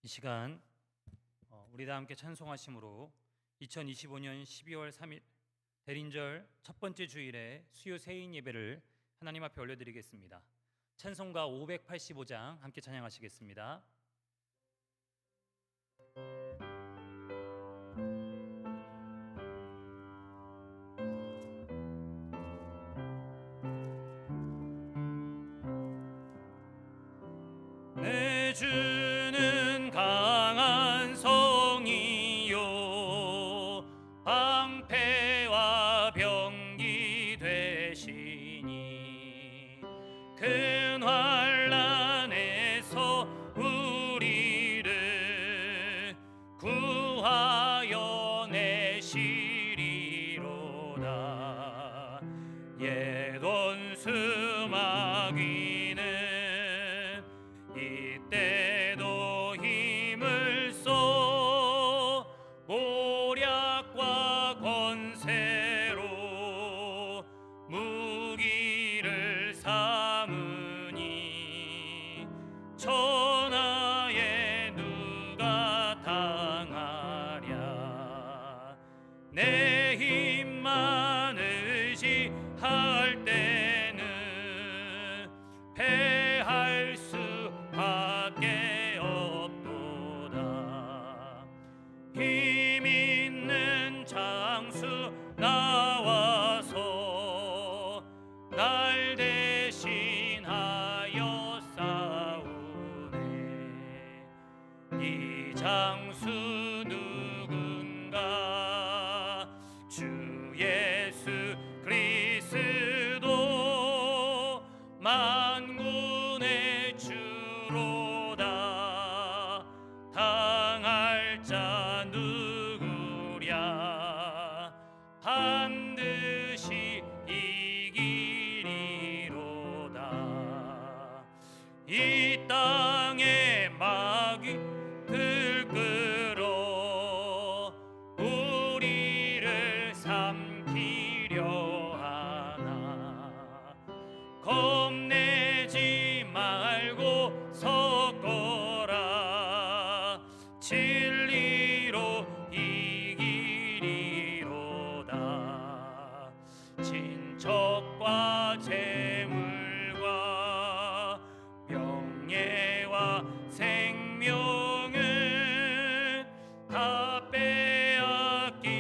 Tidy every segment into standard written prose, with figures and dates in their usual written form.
이 시간 우리 다 함께 찬송하심으로 2025년 12월 3일 대린절 첫 번째 주일에 수요 세인 예배를 하나님 앞에 올려드리겠습니다. 찬송가 585장 함께 찬양하시겠습니다. 내 주는 강한 성이요 방패와 병기 되시니 큰 환난에서 우리를 구하여 내시리로다. 옛 원수 마귀는 이때도 힘을 써 모략과 권세로 무기를 삼으니 천하에 누가 당하랴. 내 힘만 의지할 때는 패할 수밖에 없도다. 힘 있는 장수 나와서 날 대신하여 싸우네. 이 장수 누군가? 주 예수 그리스도 만군의 주로다. 당할 자 누구랴? 반드시 이기리로다. 이 땅에 마귀 들끓어 우리를 삼키려 하나. 겁내지 말고 섰거라. 진리로 이기리로다. 친척과 재물과 명예와 생명을 다 빼앗긴데도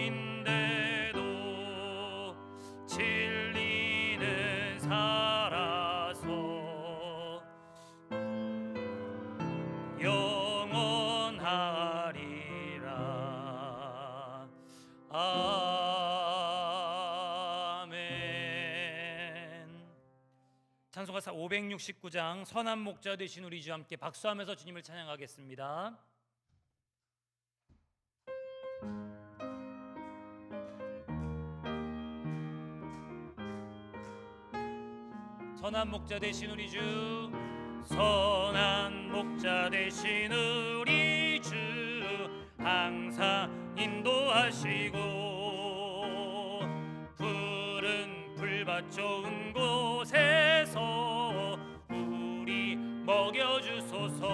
진리는 살아서 영원하리라. 아멘. 찬송가 569장 선한 목자 되신 우리 주 함께 박수하면서 주님을 찬양하겠습니다. 선한 목자 되신 우리 주, 선한 목자 되신 우리 주, 항상 인도하시고 푸른 풀밭 좋은 곳에서 우리 먹여주소서.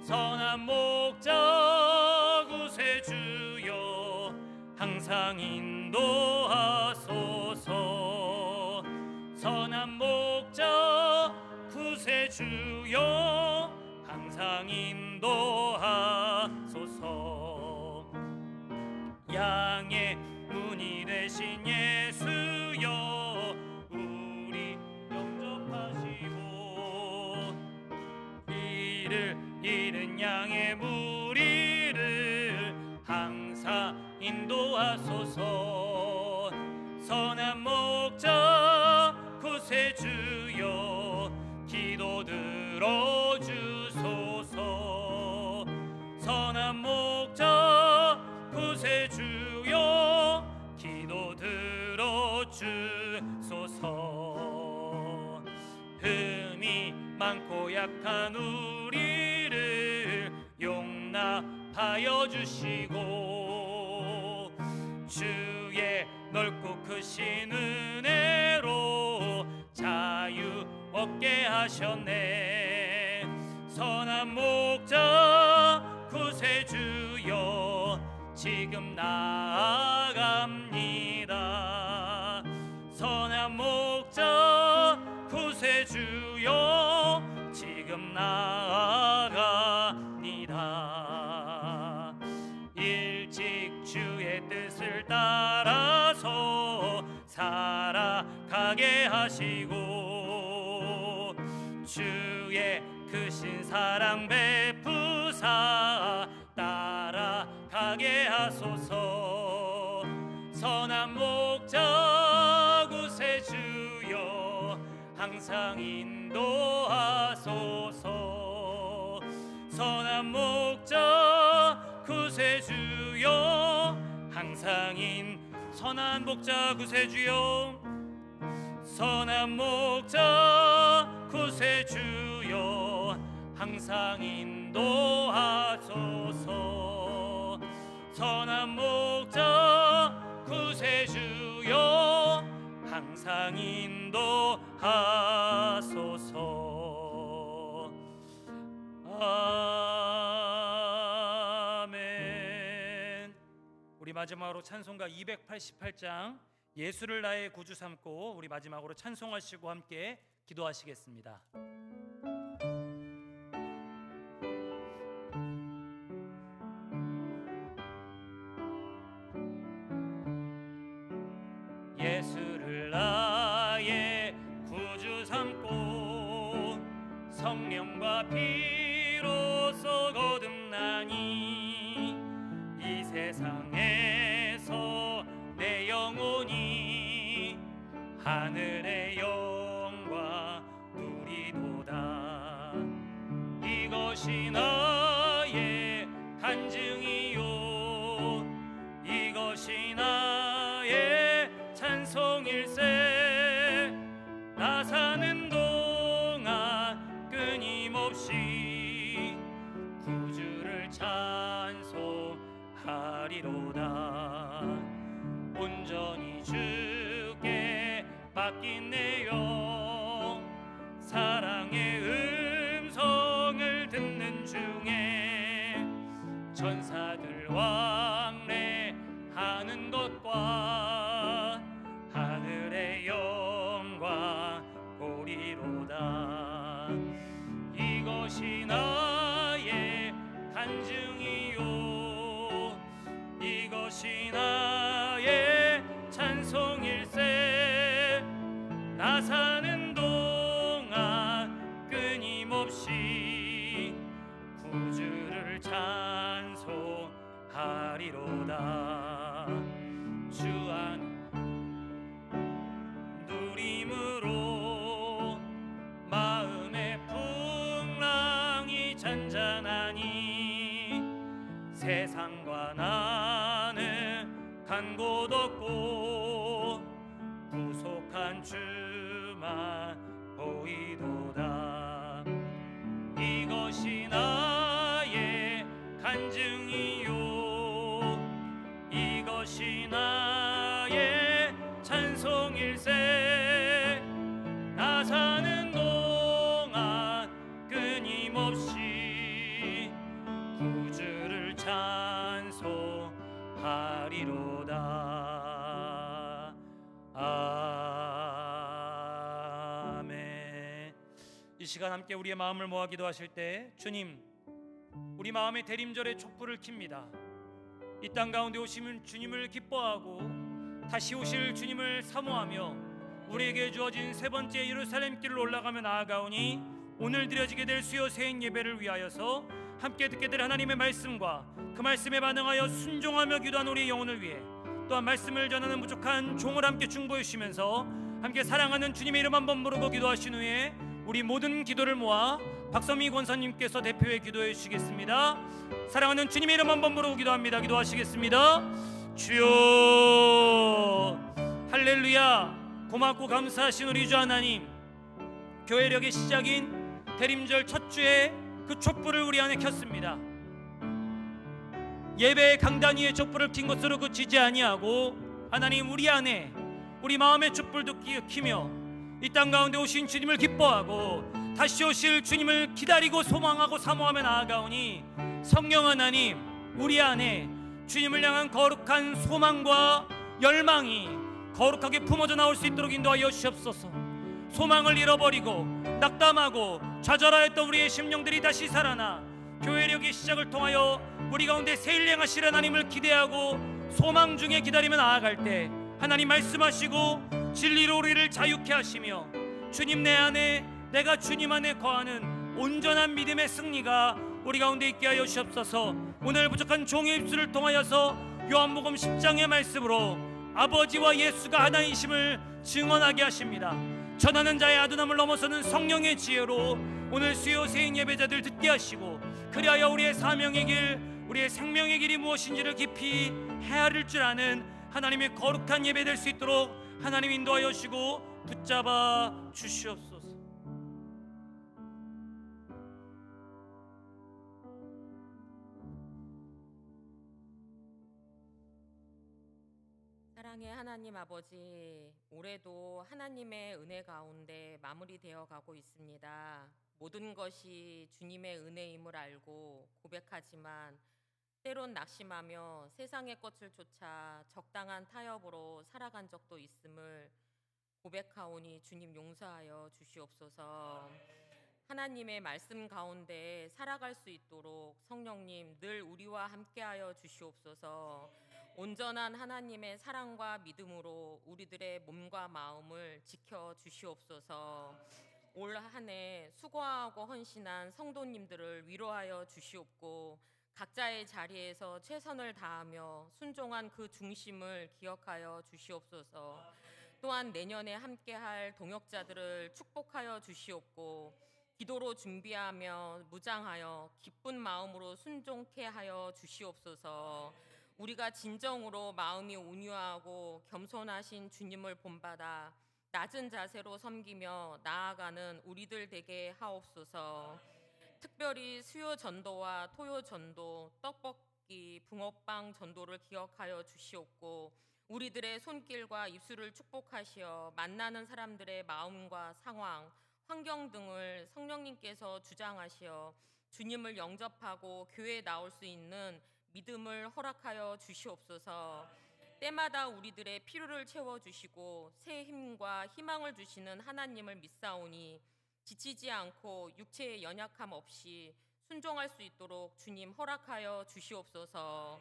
선한 목자 구세주여 항상 인도하소서. 선한 목자 구세주여 항상 인도하소서. 양의 문이 되신 예수여 우리 영접하시고 이를 잃은 양의 무리를 항상 인도하소서. 선한 목자 구세주여 기도 들어주소서. 선한 목자 구세주여 기도 들어주소서. 흠이 많고 약한 우리를 용납하여 주시고 주의 넓고 크신 은혜로 자유 얻게 하셨네. 선한 목자 지금 나아갑니다. 선한 목자 구세주여 지금 나아갑니다. 일찍 주의 뜻을 따라서 살아가게 하시고 주의 크신 사랑 베푸사 따라가게 하소서. 선한 목자 구세주여 항상 인도하소서. 선한 목자 구세주여 항상 선한 목자 구세주여 선한 목자 구세주여 항상 인도하소서. 선한 목자 구세주여 항상 인도하소서. 아멘. 우리 마지막으로 찬송가 288장 예수를 나의 구주 삼고 우리 마지막으로 찬송하시고 함께 기도하시겠습니다. 예수를 나의 구주 삼고 성령과 피로써 거듭나니 이 세상에서 내 영혼이 하늘의 영광 누리도다. 이것이 나의 간증이요 이것이 나의 찬송일세. 나 사는 동안 끊임없이 구주를 찬송하리로다. 온전히 주께 맡긴 내 영 사랑의 음성을 듣는 중에 천사들 왕래하는 것과 하늘의 영광 보리로다. 이것이 나의 간증이요 이것이 나의 찬송일세. 나 사는 동안 끊임없이 구주를 찬송하리로다. 주 안 누림으로 마음의 풍랑이 잔잔하니 세상과 나는 간 곳 없고 구속한 주만 보이도다. 이것이 나의 간증이요 이것이 나의 찬송일세. 나 사는 동안 끊임없이 구주를 찬송하리로다. 아멘. 이 시간 함께 우리의 마음을 모아 기도하실 때 주님 우리 마음의 대림절의 촛불을 켭니다. 이 땅 가운데 오시면 주님을 기뻐하고 다시 오실 주님을 사모하며 우리에게 주어진 세 번째 예루살렘 길을 올라가며 나아가오니 오늘 드려지게 될 수요 세인 예배를 위하여서 함께 듣게 될 하나님의 말씀과 그 말씀에 반응하여 순종하며 기도한 우리의 영혼을 위해 또한 말씀을 전하는 부족한 종을 함께 중보해 주시면서 함께 사랑하는 주님의 이름 한번 부르고 기도하신 후에 우리 모든 기도를 모아 박선미 권사님께서 대표해 기도해 주시겠습니다. 사랑하는 주님의 이름 한번 부르고 기도합니다. 기도하시겠습니다. 주여 할렐루야. 고맙고 감사하신 우리 주 하나님, 교회력의 시작인 대림절 첫 주에 그 촛불을 우리 안에 켰습니다. 예배의 강단 위에 촛불을 킨 것으로 그치지 아니하고 하나님 우리 안에 우리 마음의 촛불도 키며 이 땅 가운데 오신 주님을 기뻐하고 다시 오실 주님을 기다리고 소망하고 사모하며 나아가오니 성령 하나님 우리 안에 주님을 향한 거룩한 소망과 열망이 거룩하게 품어져 나올 수 있도록 인도하여 주시옵소서. 소망을 잃어버리고 낙담하고 좌절하였던 우리의 심령들이 다시 살아나 교회력의 시작을 통하여 우리 가운데 새 일 행하실 하나님을 기대하고 소망 중에 기다리며 나아갈 때 하나님 말씀하시고 진리로 우리를 자유케 하시며 주님 내 안에, 내가 주님 안에 거하는 온전한 믿음의 승리가 우리 가운데 있게 하여 주옵소서. 오늘 부족한 종의 입술을 통하여서 요한복음 10장의 말씀으로 아버지와 예수가 하나이심을 증언하게 하십니다. 전하는 자의 아둔함을 넘어서는 성령의 지혜로 오늘 수요 세인 예배자들 듣게 하시고, 그리하여 우리의 사명의 길, 우리의 생명의 길이 무엇인지를 깊이 헤아릴 줄 아는 하나님의 거룩한 예배 될 수 있도록 하나님 인도하여 주시고 붙잡아 주시옵소서. 사랑의 하나님 아버지, 올해도 하나님의 은혜 가운데 마무리되어 가고 있습니다. 모든 것이 주님의 은혜임을 알고 고백하지만 때론 낙심하며 세상의 것을 쫓아 적당한 타협으로 살아간 적도 있음을 고백하오니 주님 용서하여 주시옵소서. 하나님의 말씀 가운데 살아갈 수 있도록 성령님 늘 우리와 함께하여 주시옵소서. 온전한 하나님의 사랑과 믿음으로 우리들의 몸과 마음을 지켜 주시옵소서. 올 한 해 수고하고 헌신한 성도님들을 위로하여 주시옵고, 각자의 자리에서 최선을 다하며 순종한 그 중심을 기억하여 주시옵소서. 또한 내년에 함께할 동역자들을 축복하여 주시옵고, 기도로 준비하며 무장하여 기쁜 마음으로 순종케 하여 주시옵소서. 우리가 진정으로 마음이 온유하고 겸손하신 주님을 본받아 낮은 자세로 섬기며 나아가는 우리들 되게 하옵소서. 특별히 수요 전도와 토요 전도, 떡볶이, 붕어빵 전도를 기억하여 주시옵고, 우리들의 손길과 입술을 축복하시어 만나는 사람들의 마음과 상황, 환경 등을 성령님께서 주장하시어 주님을 영접하고 교회에 나올 수 있는 믿음을 허락하여 주시옵소서. 때마다 우리들의 필요를 채워주시고 새 힘과 희망을 주시는 하나님을 믿사오니 지치지 않고 육체의 연약함 없이 순종할 수 있도록 주님 허락하여 주시옵소서.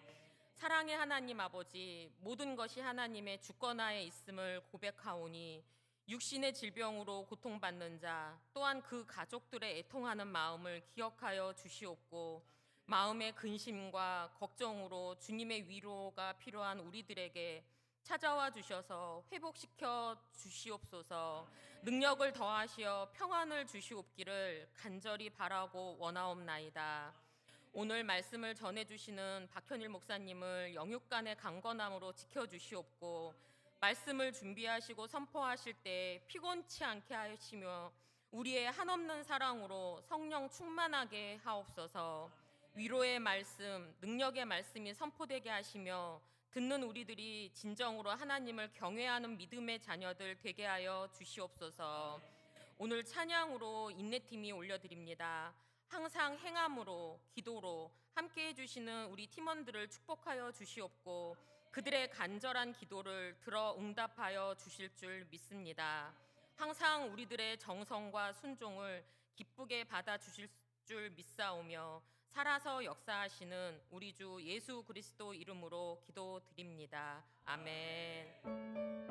사랑의 하나님 아버지, 모든 것이 하나님의 주권하에 있음을 고백하오니 육신의 질병으로 고통받는 자, 또한 그 가족들의 애통하는 마음을 기억하여 주시옵고, 마음의 근심과 걱정으로 주님의 위로가 필요한 우리들에게 찾아와 주셔서 회복시켜 주시옵소서. 능력을 더하시어 평안을 주시옵기를 간절히 바라고 원하옵나이다. 오늘 말씀을 전해주시는 박현일 목사님을 영육간의 강건함으로 지켜주시옵고, 말씀을 준비하시고 선포하실 때 피곤치 않게 하시며 우리의 한없는 사랑으로 성령 충만하게 하옵소서. 위로의 말씀, 능력의 말씀이 선포되게 하시며 듣는 우리들이 진정으로 하나님을 경외하는 믿음의 자녀들 되게 하여 주시옵소서. 오늘 찬양으로 인내팀이 올려드립니다. 항상 행함으로, 기도로 함께해 주시는 우리 팀원들을 축복하여 주시옵고, 그들의 간절한 기도를 들어 응답하여 주실 줄 믿습니다. 항상 우리들의 정성과 순종을 기쁘게 받아 주실 줄 믿사오며 살아서 역사하시는 우리 주 예수 그리스도 이름으로 기도드립니다. 아멘.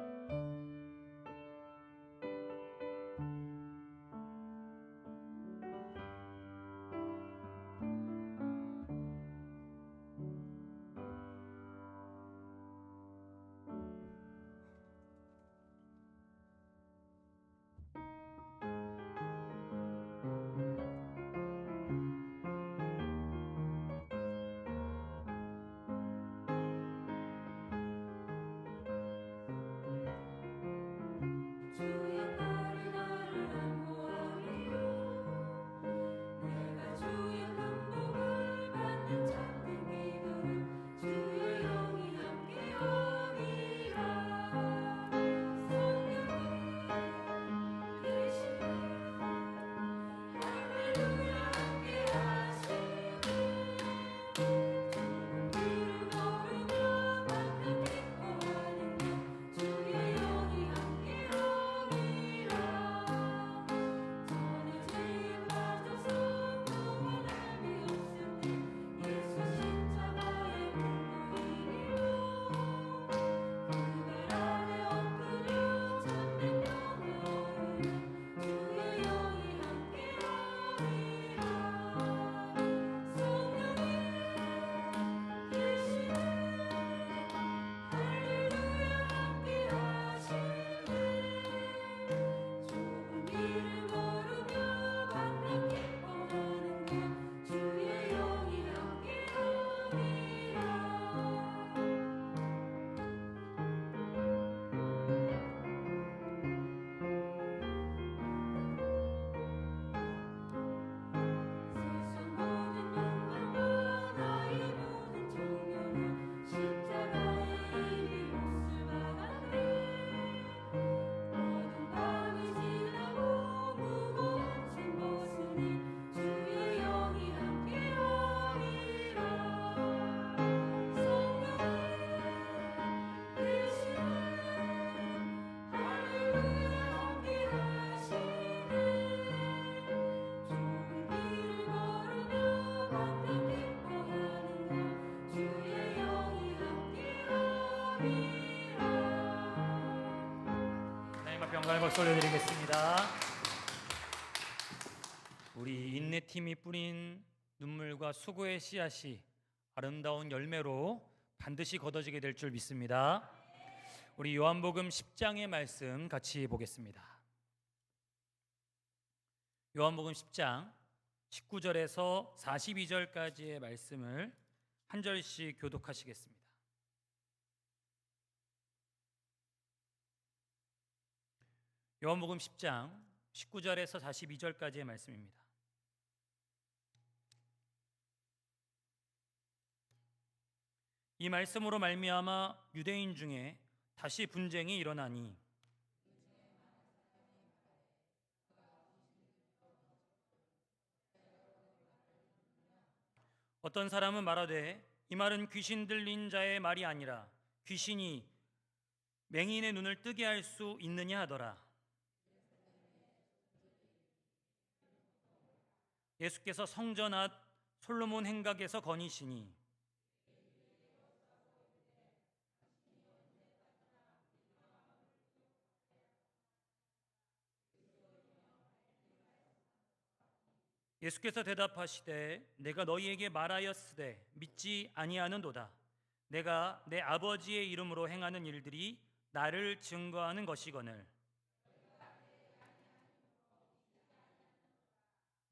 하나님 앞에 영광의 박수 올려드리겠습니다. 우리 인내팀이 뿌린 눈물과 수고의 씨앗이 아름다운 열매로 반드시 거둬지게 될 줄 믿습니다. 우리 요한복음 10장의 말씀 같이 보겠습니다. 요한복음 10장 19절에서 42절까지의 말씀을 한 절씩 교독하시겠습니다. 요한복음 10장 19절에서 42절까지의 말씀입니다. 이 말씀으로 말미암아 유대인 중에 다시 분쟁이 일어나니 어떤 사람은 말하되 이 말은 귀신 들린 자의 말이 아니라 귀신이 맹인의 눈을 뜨게 할 수 있느냐 하더라. 예수께서 성전 앞 솔로몬 행각에서 거니시니 예수께서 대답하시되 내가 너희에게 말하였으되 믿지 아니하는도다. 내가 내 아버지의 이름으로 행하는 일들이 나를 증거하는 것이거늘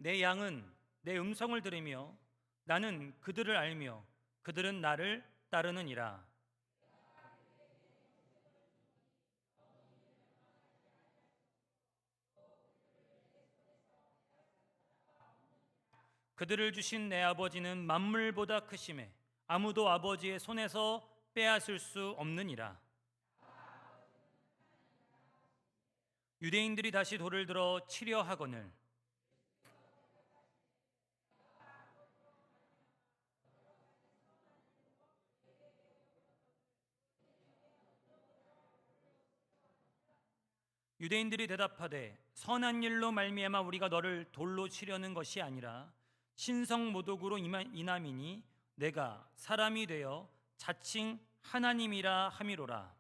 내 양은 내 음성을 들으며 나는 그들을 알며 그들은 나를 따르느니라. 그들을 주신 내 아버지는 만물보다 크심에 아무도 아버지의 손에서 빼앗을 수 없느니라. 유대인들이 다시 돌을 들어 치려 하거늘 유대인들이 대답하되 선한 일로 말미암아 우리가 너를 돌로 치려는 것이 아니라 신성 모독으로 인함이니 내가 사람이 되어 자칭 하나님이라 함이로라.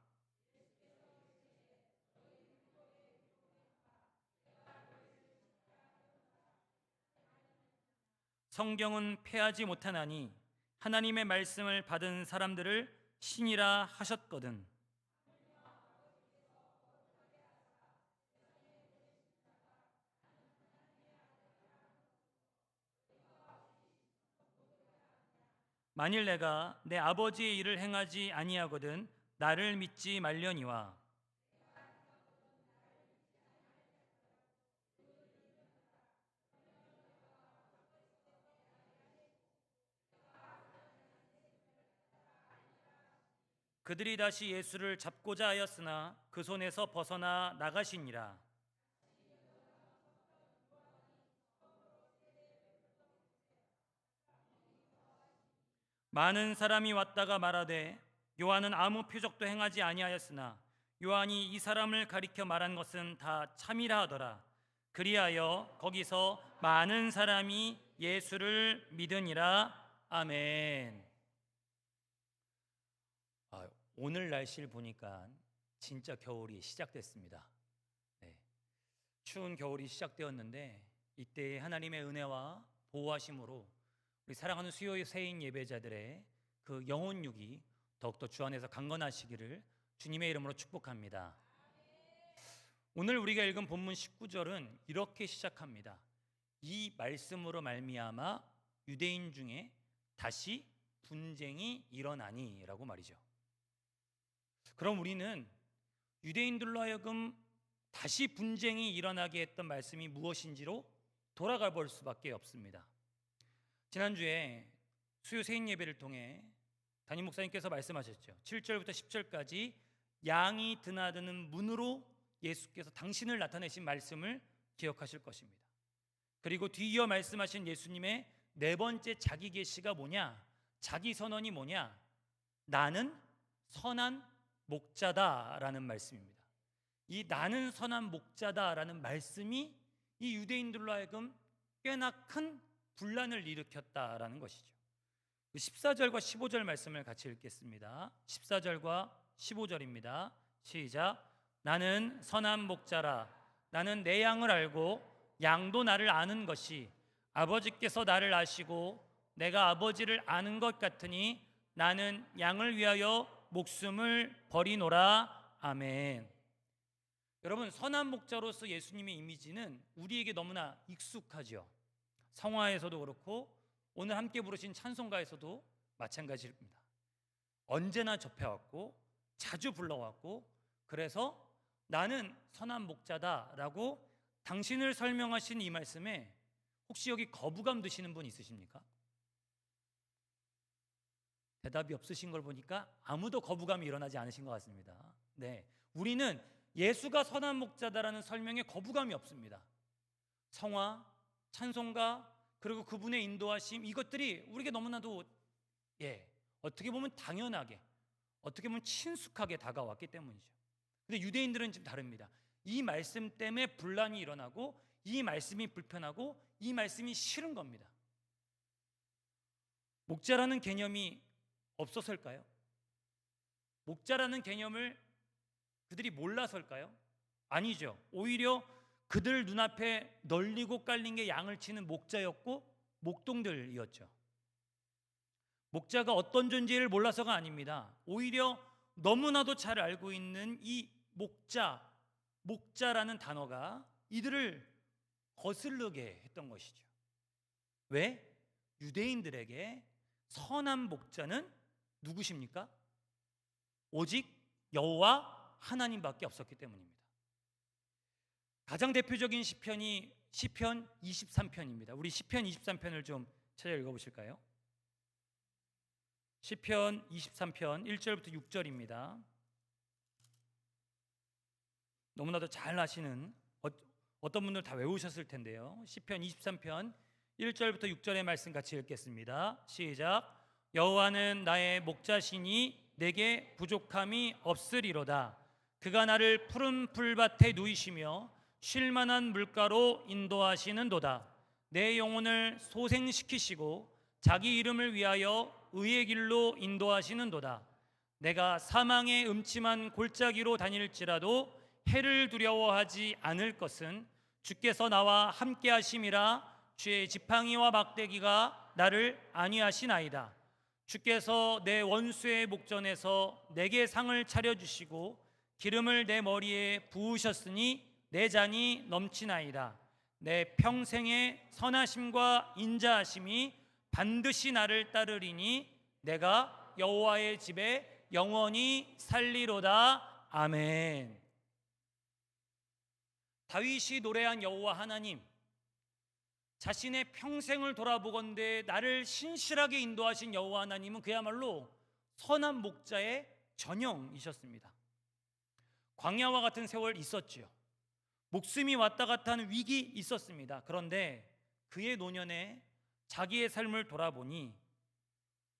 성경은 패하지 못하나니 하나님의 말씀을 받은 사람들을 신이라 하셨거든. 만일 내가 내 아버지의 일을 행하지 아니하거든 나를 믿지 말려니와 그들이 다시 예수를 잡고자 하였으나 그 손에서 벗어나 나가시니라. 많은 사람이 왔다가 말하되 요한은 아무 표적도 행하지 아니하였으나 요한이 이 사람을 가리켜 말한 것은 다 참이라 하더라. 그리하여 거기서 많은 사람이 예수를 믿으니라. 아멘. 오늘 날씨를 보니까 진짜 겨울이 시작됐습니다. 네. 추운 겨울이 시작되었는데 이때 하나님의 은혜와 보호하심으로 우리 사랑하는 수요 세인 예배자들의 그 영혼육이 더욱더 주 안에서 강건하시기를 주님의 이름으로 축복합니다. 오늘 우리가 읽은 본문 19절은 이렇게 시작합니다. 이 말씀으로 말미암아 유대인 중에 다시 분쟁이 일어나니 라고 말이죠. 그럼 우리는 유대인들로 하여금 다시 분쟁이 일어나게 했던 말씀이 무엇인지로 돌아가 볼 수밖에 없습니다. 지난주에 수요 세인 예배를 통해 담임 목사님께서 말씀하셨죠. 7절부터 10절까지 양이 드나드는 문으로 예수께서 당신을 나타내신 말씀을 기억하실 것입니다. 그리고 뒤이어 말씀하신 예수님의 네 번째 자기 계시가 뭐냐? 자기 선언이 뭐냐? 나는 선한 목자다라는 말씀입니다. 이 나는 선한 목자다라는 말씀이 이 유대인들로 하여금 꽤나 큰 분란을 일으켰다라는 것이죠. 14절과 15절 말씀을 같이 읽겠습니다. 14절과 15절입니다. 시작. 나는 선한 목자라. 나는 내 양을 알고 양도 나를 아는 것이 아버지께서 나를 아시고 내가 아버지를 아는 것 같으니 나는 양을 위하여 목숨을 버리노라. 아멘. 여러분, 선한 목자로서 예수님의 이미지는 우리에게 너무나 익숙하죠. 성화에서도 그렇고 오늘 함께 부르신 찬송가에서도 마찬가지입니다. 언제나 접해왔고 자주 불러왔고, 그래서 나는 선한 목자다라고 당신을 설명하신 이 말씀에 혹시 여기 거부감 드시는 분 있으십니까? 대답이 없으신 걸 보니까 아무도 거부감이 일어나지 않으신 것 같습니다. 네, 우리는 예수가 선한 목자다라는 설명에 거부감이 없습니다. 성화, 찬송가, 그리고 그분의 인도하심, 이것들이 우리에게 너무나도 어떻게 보면 당연하게, 어떻게 보면 친숙하게 다가왔기 때문이죠. 근데 유대인들은 좀 다릅니다. 이 말씀 때문에 분란이 일어나고, 이 말씀이 불편하고, 이 말씀이 싫은 겁니다. 목자라는 개념이 없어서일까요? 목자라는 개념을 그들이 몰라서일까요? 아니죠. 오히려 그들 눈앞에 널리고 깔린 게 양을 치는 목자였고 목동들이었죠. 목자가 어떤 존재를 몰라서가 아닙니다. 오히려 너무나도 잘 알고 있는 이 목자라는 단어가 이들을 거슬르게 했던 것이죠. 왜? 유대인들에게 선한 목자는 누구십니까? 오직 여호와 하나님밖에 없었기 때문입니다. 가장 대표적인 시편이 시편 23편입니다. 우리 시편 23편을 좀 찾아 읽어보실까요? 시편 23편 1절부터 6절입니다. 너무나도 잘 아시는, 어떤 분들 다 외우셨을 텐데요. 시편 23편 1절부터 6절의 말씀 같이 읽겠습니다. 시작. 여호와는 나의 목자시니 내게 부족함이 없으리로다. 그가 나를 푸른 풀밭에 누이시며 쉴만한 물가로 인도하시는도다. 내 영혼을 소생시키시고 자기 이름을 위하여 의의 길로 인도하시는도다. 내가 사망의 음침한 골짜기로 다닐지라도 해를 두려워하지 않을 것은 주께서 나와 함께 하심이라. 주의 지팡이와 막대기가 나를 안위하시나이다. 주께서 내 원수의 목전에서 내게 상을 차려주시고 기름을 내 머리에 부으셨으니 내 잔이 넘치나이다. 내 평생의 선하심과 인자하심이 반드시 나를 따르리니 내가 여호와의 집에 영원히 살리로다. 아멘. 다윗이 노래한 여호와 하나님, 자신의 평생을 돌아보건대 나를 신실하게 인도하신 여호와 하나님은 그야말로 선한 목자의 전형이셨습니다. 광야와 같은 세월 있었지요. 목숨이 왔다 갔다 하는 위기 있었습니다. 그런데 그의 노년에 자기의 삶을 돌아보니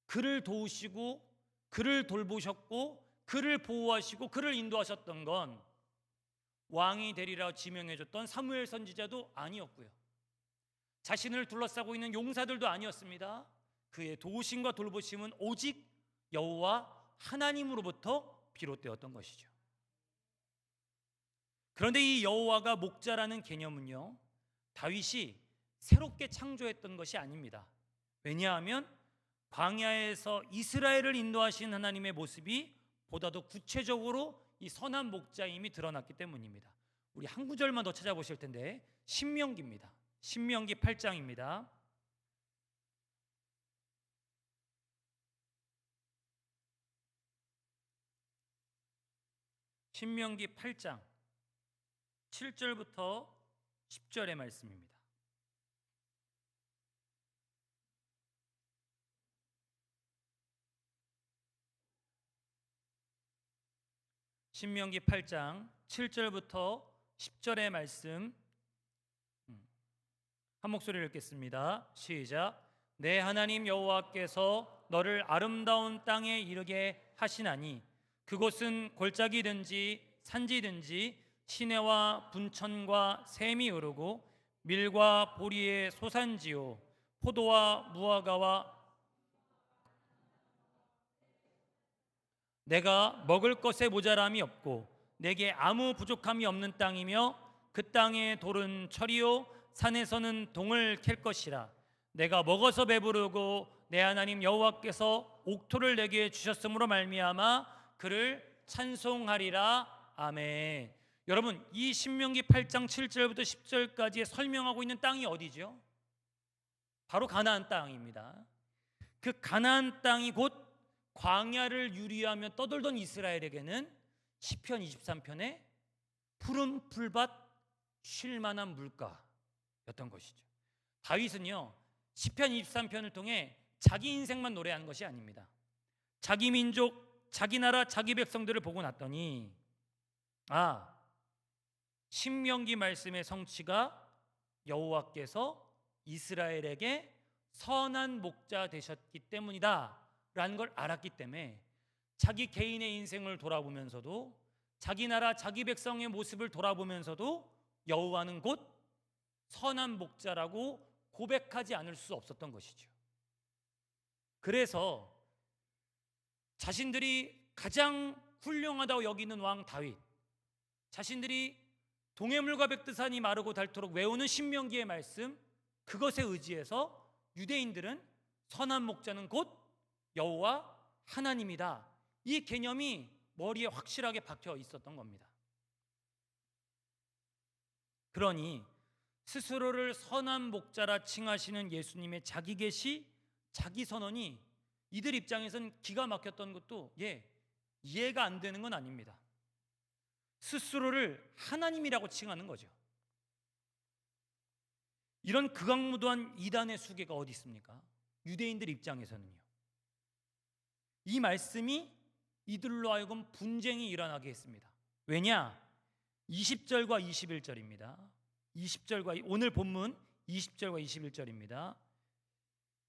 그를 도우시고 그를 돌보셨고 그를 보호하시고 그를 인도하셨던 건 왕이 되리라 지명해줬던 사무엘 선지자도 아니었고요, 자신을 둘러싸고 있는 용사들도 아니었습니다. 그의 도우심과 돌보심은 오직 여호와 하나님으로부터 비롯되었던 것이죠. 그런데 이 여호와가 목자라는 개념은요, 다윗이 새롭게 창조했던 것이 아닙니다. 왜냐하면 광야에서 이스라엘을 인도하신 하나님의 모습이 보다도 구체적으로 이 선한 목자임이 드러났기 때문입니다. 우리 한 구절만 더 찾아보실 텐데 신명기입니다. 신명기 8장입니다. 신명기 8장 7절부터 10절의 말씀입니다. 신명기 8장 7절부터 10절의 말씀 한 목소리를 읽겠습니다. 시작. 내 하나님 여호와께서 너를 아름다운 땅에 이르게 하시나니 그곳은 골짜기든지 산지든지 시내와 분천과 샘이 흐르고 밀과 보리의 소산지요 포도와 무화과와 내가 먹을 것에 모자람이 없고 내게 아무 부족함이 없는 땅이며 그 땅의 돌은 철이요 산에서는 동을 캘 것이라. 내가 먹어서 배부르고 내 하나님 여호와께서 옥토를 내게 주셨으므로 말미암아 그를 찬송하리라. 아멘. 여러분, 이 신명기 8장 7절부터 10절까지 설명하고 있는 땅이 어디죠? 바로 가나안 땅입니다. 그 가나안 땅이 곧 광야를 유리하며 떠돌던 이스라엘에게는 시편 23편의 푸른 풀밭 쉴 만한 물가였던 것이죠. 다윗은요, 시편 23편을 통해 자기 인생만 노래하는 것이 아닙니다. 자기 민족, 자기 나라, 자기 백성들을 보고 났더니 신명기 말씀의 성취가 여호와께서 이스라엘에게 선한 목자 되셨기 때문이다 라는 걸 알았기 때문에 자기 개인의 인생을 돌아보면서도 자기 나라, 자기 백성의 모습을 돌아보면서도 여호와는 곧 선한 목자라고 고백하지 않을 수 없었던 것이죠. 그래서 자신들이 가장 훌륭하다고 여기는 왕 다윗, 자신들이 동해물과 백두산이 마르고 닳도록 외우는 신명기의 말씀, 그것에 의지해서 유대인들은 선한 목자는 곧 여호와 하나님이다, 이 개념이 머리에 확실하게 박혀 있었던 겁니다. 그러니 스스로를 선한 목자라 칭하시는 예수님의 자기 계시, 자기 선언이 이들 입장에선 기가 막혔던 것도 이해가 안 되는 건 아닙니다. 스스로를 하나님이라고 칭하는 거죠. 이런 극악무도한 이단의 수계가 어디 있습니까? 유대인들 입장에서는요. 이 말씀이 이들로 하여금 분쟁이 일어나게 했습니다. 왜냐? 20절과 21절입니다. 20절과 오늘 본문 20절과 21절입니다.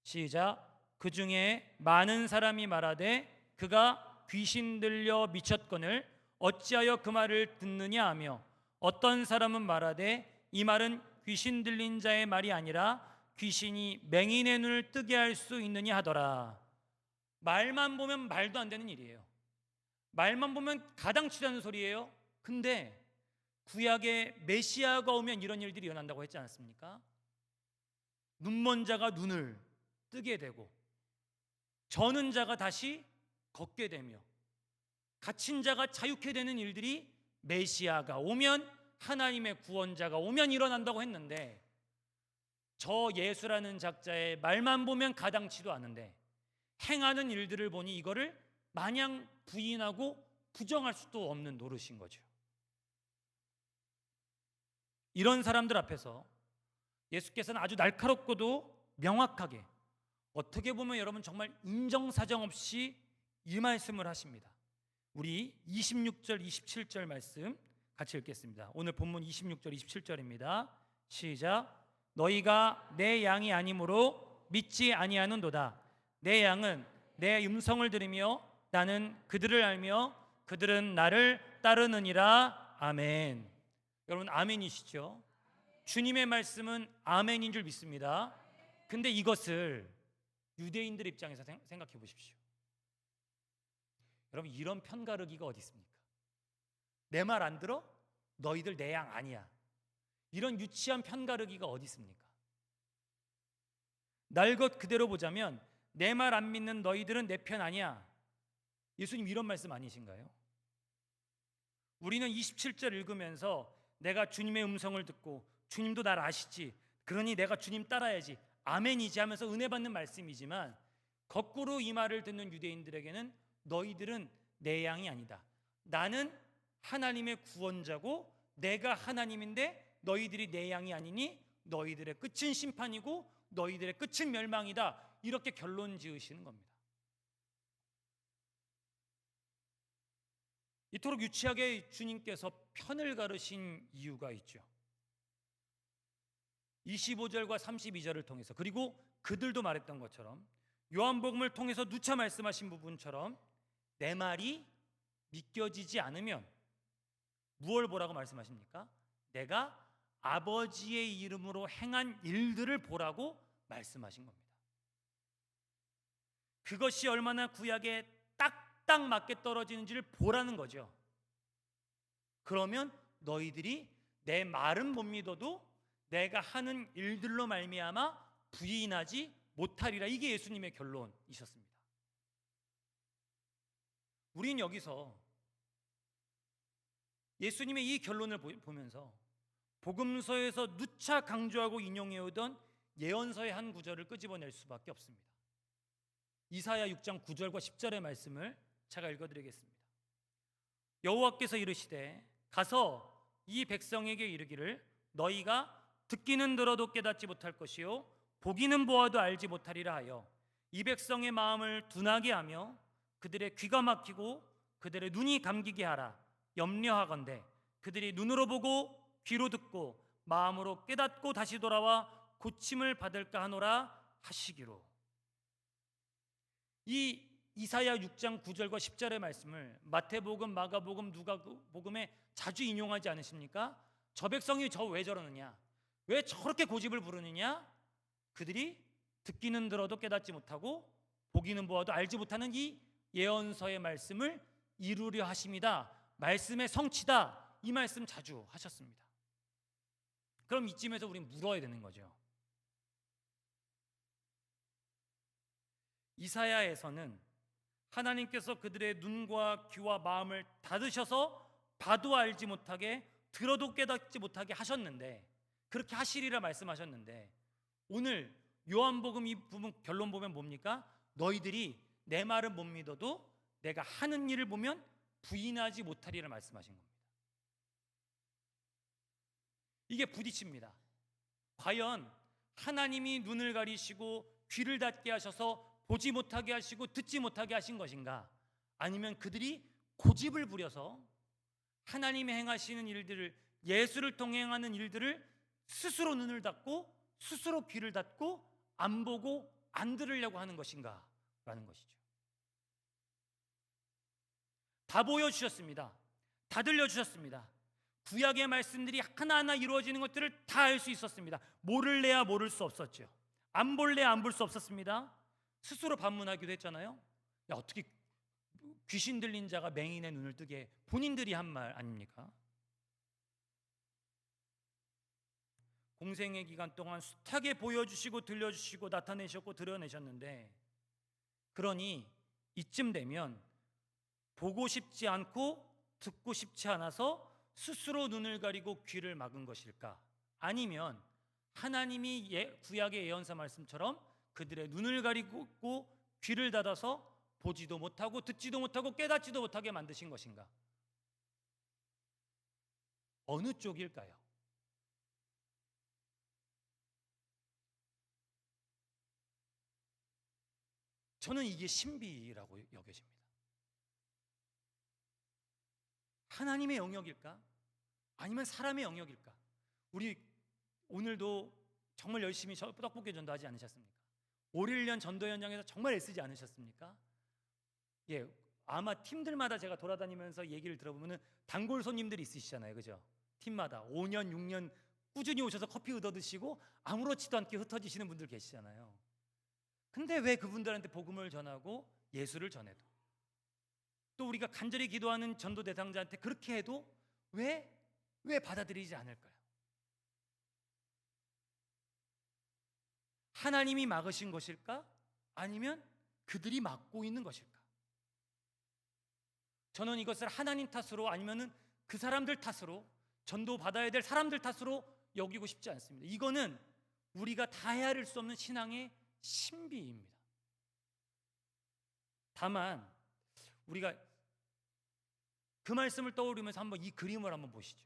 시작. 그 중에 많은 사람이 말하되 그가 귀신 들려 미쳤거늘 어찌하여 그 말을 듣느냐 하며, 어떤 사람은 말하되 이 말은 귀신 들린 자의 말이 아니라 귀신이 맹인의 눈을 뜨게 할 수 있느냐 하더라. 말만 보면 말도 안 되는 일이에요. 말만 보면 가당치도 않은 소리예요. 근데 구약에 메시아가 오면 이런 일들이 일어난다고 했지 않았습니까? 눈먼 자가 눈을 뜨게 되고 저는 자가 다시 걷게 되며 갇힌 자가 자유케 되는 일들이 메시아가 오면, 하나님의 구원자가 오면 일어난다고 했는데, 저 예수라는 작자의 말만 보면 가당치도 않은데 행하는 일들을 보니 이거를 마냥 부인하고 부정할 수도 없는 노릇인 거죠. 이런 사람들 앞에서 예수께서는 아주 날카롭고도 명확하게, 어떻게 보면 여러분 정말 인정사정 없이 이 말씀을 하십니다. 우리 26절 27절 말씀 같이 읽겠습니다. 오늘 본문 26절 27절입니다. 시작. 너희가 내 양이 아니므로 믿지 아니하는도다. 내 양은 내 음성을 들으며 나는 그들을 알며 그들은 나를 따르느니라. 아멘. 여러분 아멘이시죠? 주님의 말씀은 아멘인 줄 믿습니다. 근데 이것을 유대인들 입장에서 생각해 보십시오. 여러분, 이런 편가르기가 어디 있습니까? 내 말 안 들어? 너희들 내 양 아니야. 이런 유치한 편가르기가 어디 있습니까? 날 것 그대로 보자면 내 말 안 믿는 너희들은 내 편 아니야. 예수님 이런 말씀 아니신가요? 우리는 27절 읽으면서 내가 주님의 음성을 듣고 주님도 날 아시지, 그러니 내가 주님 따라야지, 아멘이지 하면서 은혜 받는 말씀이지만, 거꾸로 이 말을 듣는 유대인들에게는 너희들은 내 양이 아니다. 나는 하나님의 구원자고 내가 하나님인데 너희들이 내 양이 아니니 너희들의 끝은 심판이고 너희들의 끝은 멸망이다. 이렇게 결론 지으시는 겁니다. 이토록 유치하게 주님께서 편을 가르신 이유가 있죠. 25절과 32절을 통해서, 그리고 그들도 말했던 것처럼 요한복음을 통해서 누차 말씀하신 부분처럼 내 말이 믿겨지지 않으면 무엇을 보라고 말씀하십니까? 내가 아버지의 이름으로 행한 일들을 보라고 말씀하신 겁니다. 그것이 얼마나 구약에 딱 딱 맞게 떨어지는지를 보라는 거죠. 그러면 너희들이 내 말은 못 믿어도 내가 하는 일들로 말미암아 부인하지 못하리라. 이게 예수님의 결론이셨습니다. 우린 여기서 예수님의 이 결론을 보면서 복음서에서 누차 강조하고 인용해오던 예언서의 한 구절을 끄집어낼 수밖에 없습니다. 이사야 6장 9절과 10절의 말씀을 제가 읽어드리겠습니다. 여호와께서 이르시되 가서 이 백성에게 이르기를 너희가 듣기는 들어도 깨닫지 못할 것이요 보기는 보아도 알지 못하리라 하여 이 백성의 마음을 둔하게 하며 그들의 귀가 막히고 그들의 눈이 감기게 하라. 염려하건대 그들이 눈으로 보고 귀로 듣고 마음으로 깨닫고 다시 돌아와 고침을 받을까 하노라 하시기로. 이 이사야 6장 9절과 10절의 말씀을 마태복음, 마가복음, 누가복음에 자주 인용하지 않으십니까? 저 백성이 왜 저러느냐? 왜 저렇게 고집을 부르느냐? 그들이 듣기는 들어도 깨닫지 못하고 보기는 보아도 알지 못하는 이 예언서의 말씀을 이루려 하심이다. 말씀의 성취다. 이 말씀 자주 하셨습니다. 그럼 이쯤에서 우린 물어야 되는 거죠. 이사야에서는 하나님께서 그들의 눈과 귀와 마음을 닫으셔서 봐도 알지 못하게 들어도 깨닫지 못하게 하셨는데, 그렇게 하시리라 말씀하셨는데, 오늘 요한복음 이 부분 결론 보면 뭡니까? 너희들이 내 말은 못 믿어도 내가 하는 일을 보면 부인하지 못하리라 말씀하신 겁니다. 이게 부딪힙니다. 과연 하나님이 눈을 가리시고 귀를 닫게 하셔서 보지 못하게 하시고 듣지 못하게 하신 것인가? 아니면 그들이 고집을 부려서 하나님이 행하시는 일들을, 예수를 통해 행하는 일들을 스스로 눈을 닫고 스스로 귀를 닫고 안 보고 안 들으려고 하는 것인가? 라는 것이죠. 다 보여주셨습니다. 다 들려주셨습니다. 구약의 말씀들이 하나하나 이루어지는 것들을 다 알 수 있었습니다. 모를래야 모를 수 없었죠. 안 볼래야 안 볼 수 없었습니다. 스스로 반문하기도 했잖아요. 야, 어떻게 귀신 들린 자가 맹인의 눈을 뜨게, 본인들이 한 말 아닙니까? 공생의 기간 동안 숱하게 보여주시고 들려주시고 나타내셨고 드러내셨는데, 그러니 이쯤 되면 보고 싶지 않고 듣고 싶지 않아서 스스로 눈을 가리고 귀를 막은 것일까? 아니면 하나님이 구약의 예언서 말씀처럼 그들의 눈을 가리고 귀를 닫아서 보지도 못하고 듣지도 못하고 깨닫지도 못하게 만드신 것인가? 어느 쪽일까요? 저는 이게 신비라고 여겨집니다. 하나님의 영역일까? 아니면 사람의 영역일까? 우리 오늘도 정말 열심히 떡볶이 전도하지 않으셨습니까? 5.18 전도 현장에서 정말 애쓰지 않으셨습니까? 예, 아마 팀들마다 제가 돌아다니면서 얘기를 들어보면 단골 손님들이 있으시잖아요, 그죠? 팀마다 5년, 6년 꾸준히 오셔서 커피 얻어 드시고 아무렇지도 않게 흩어지시는 분들 계시잖아요. 근데 왜 그분들한테 복음을 전하고 예수를 전해도, 또 우리가 간절히 기도하는 전도 대상자한테 그렇게 해도 왜 받아들이지 않을까요? 하나님이 막으신 것일까? 아니면 그들이 막고 있는 것일까? 저는 이것을 하나님 탓으로, 아니면은 그 사람들 탓으로, 전도 받아야 될 사람들 탓으로 여기고 싶지 않습니다. 이거는 우리가 다 헤아릴 수 없는 신앙의 신비입니다. 다만 우리가 그 말씀을 떠올리면서 한번 이 그림을 한번 보시죠.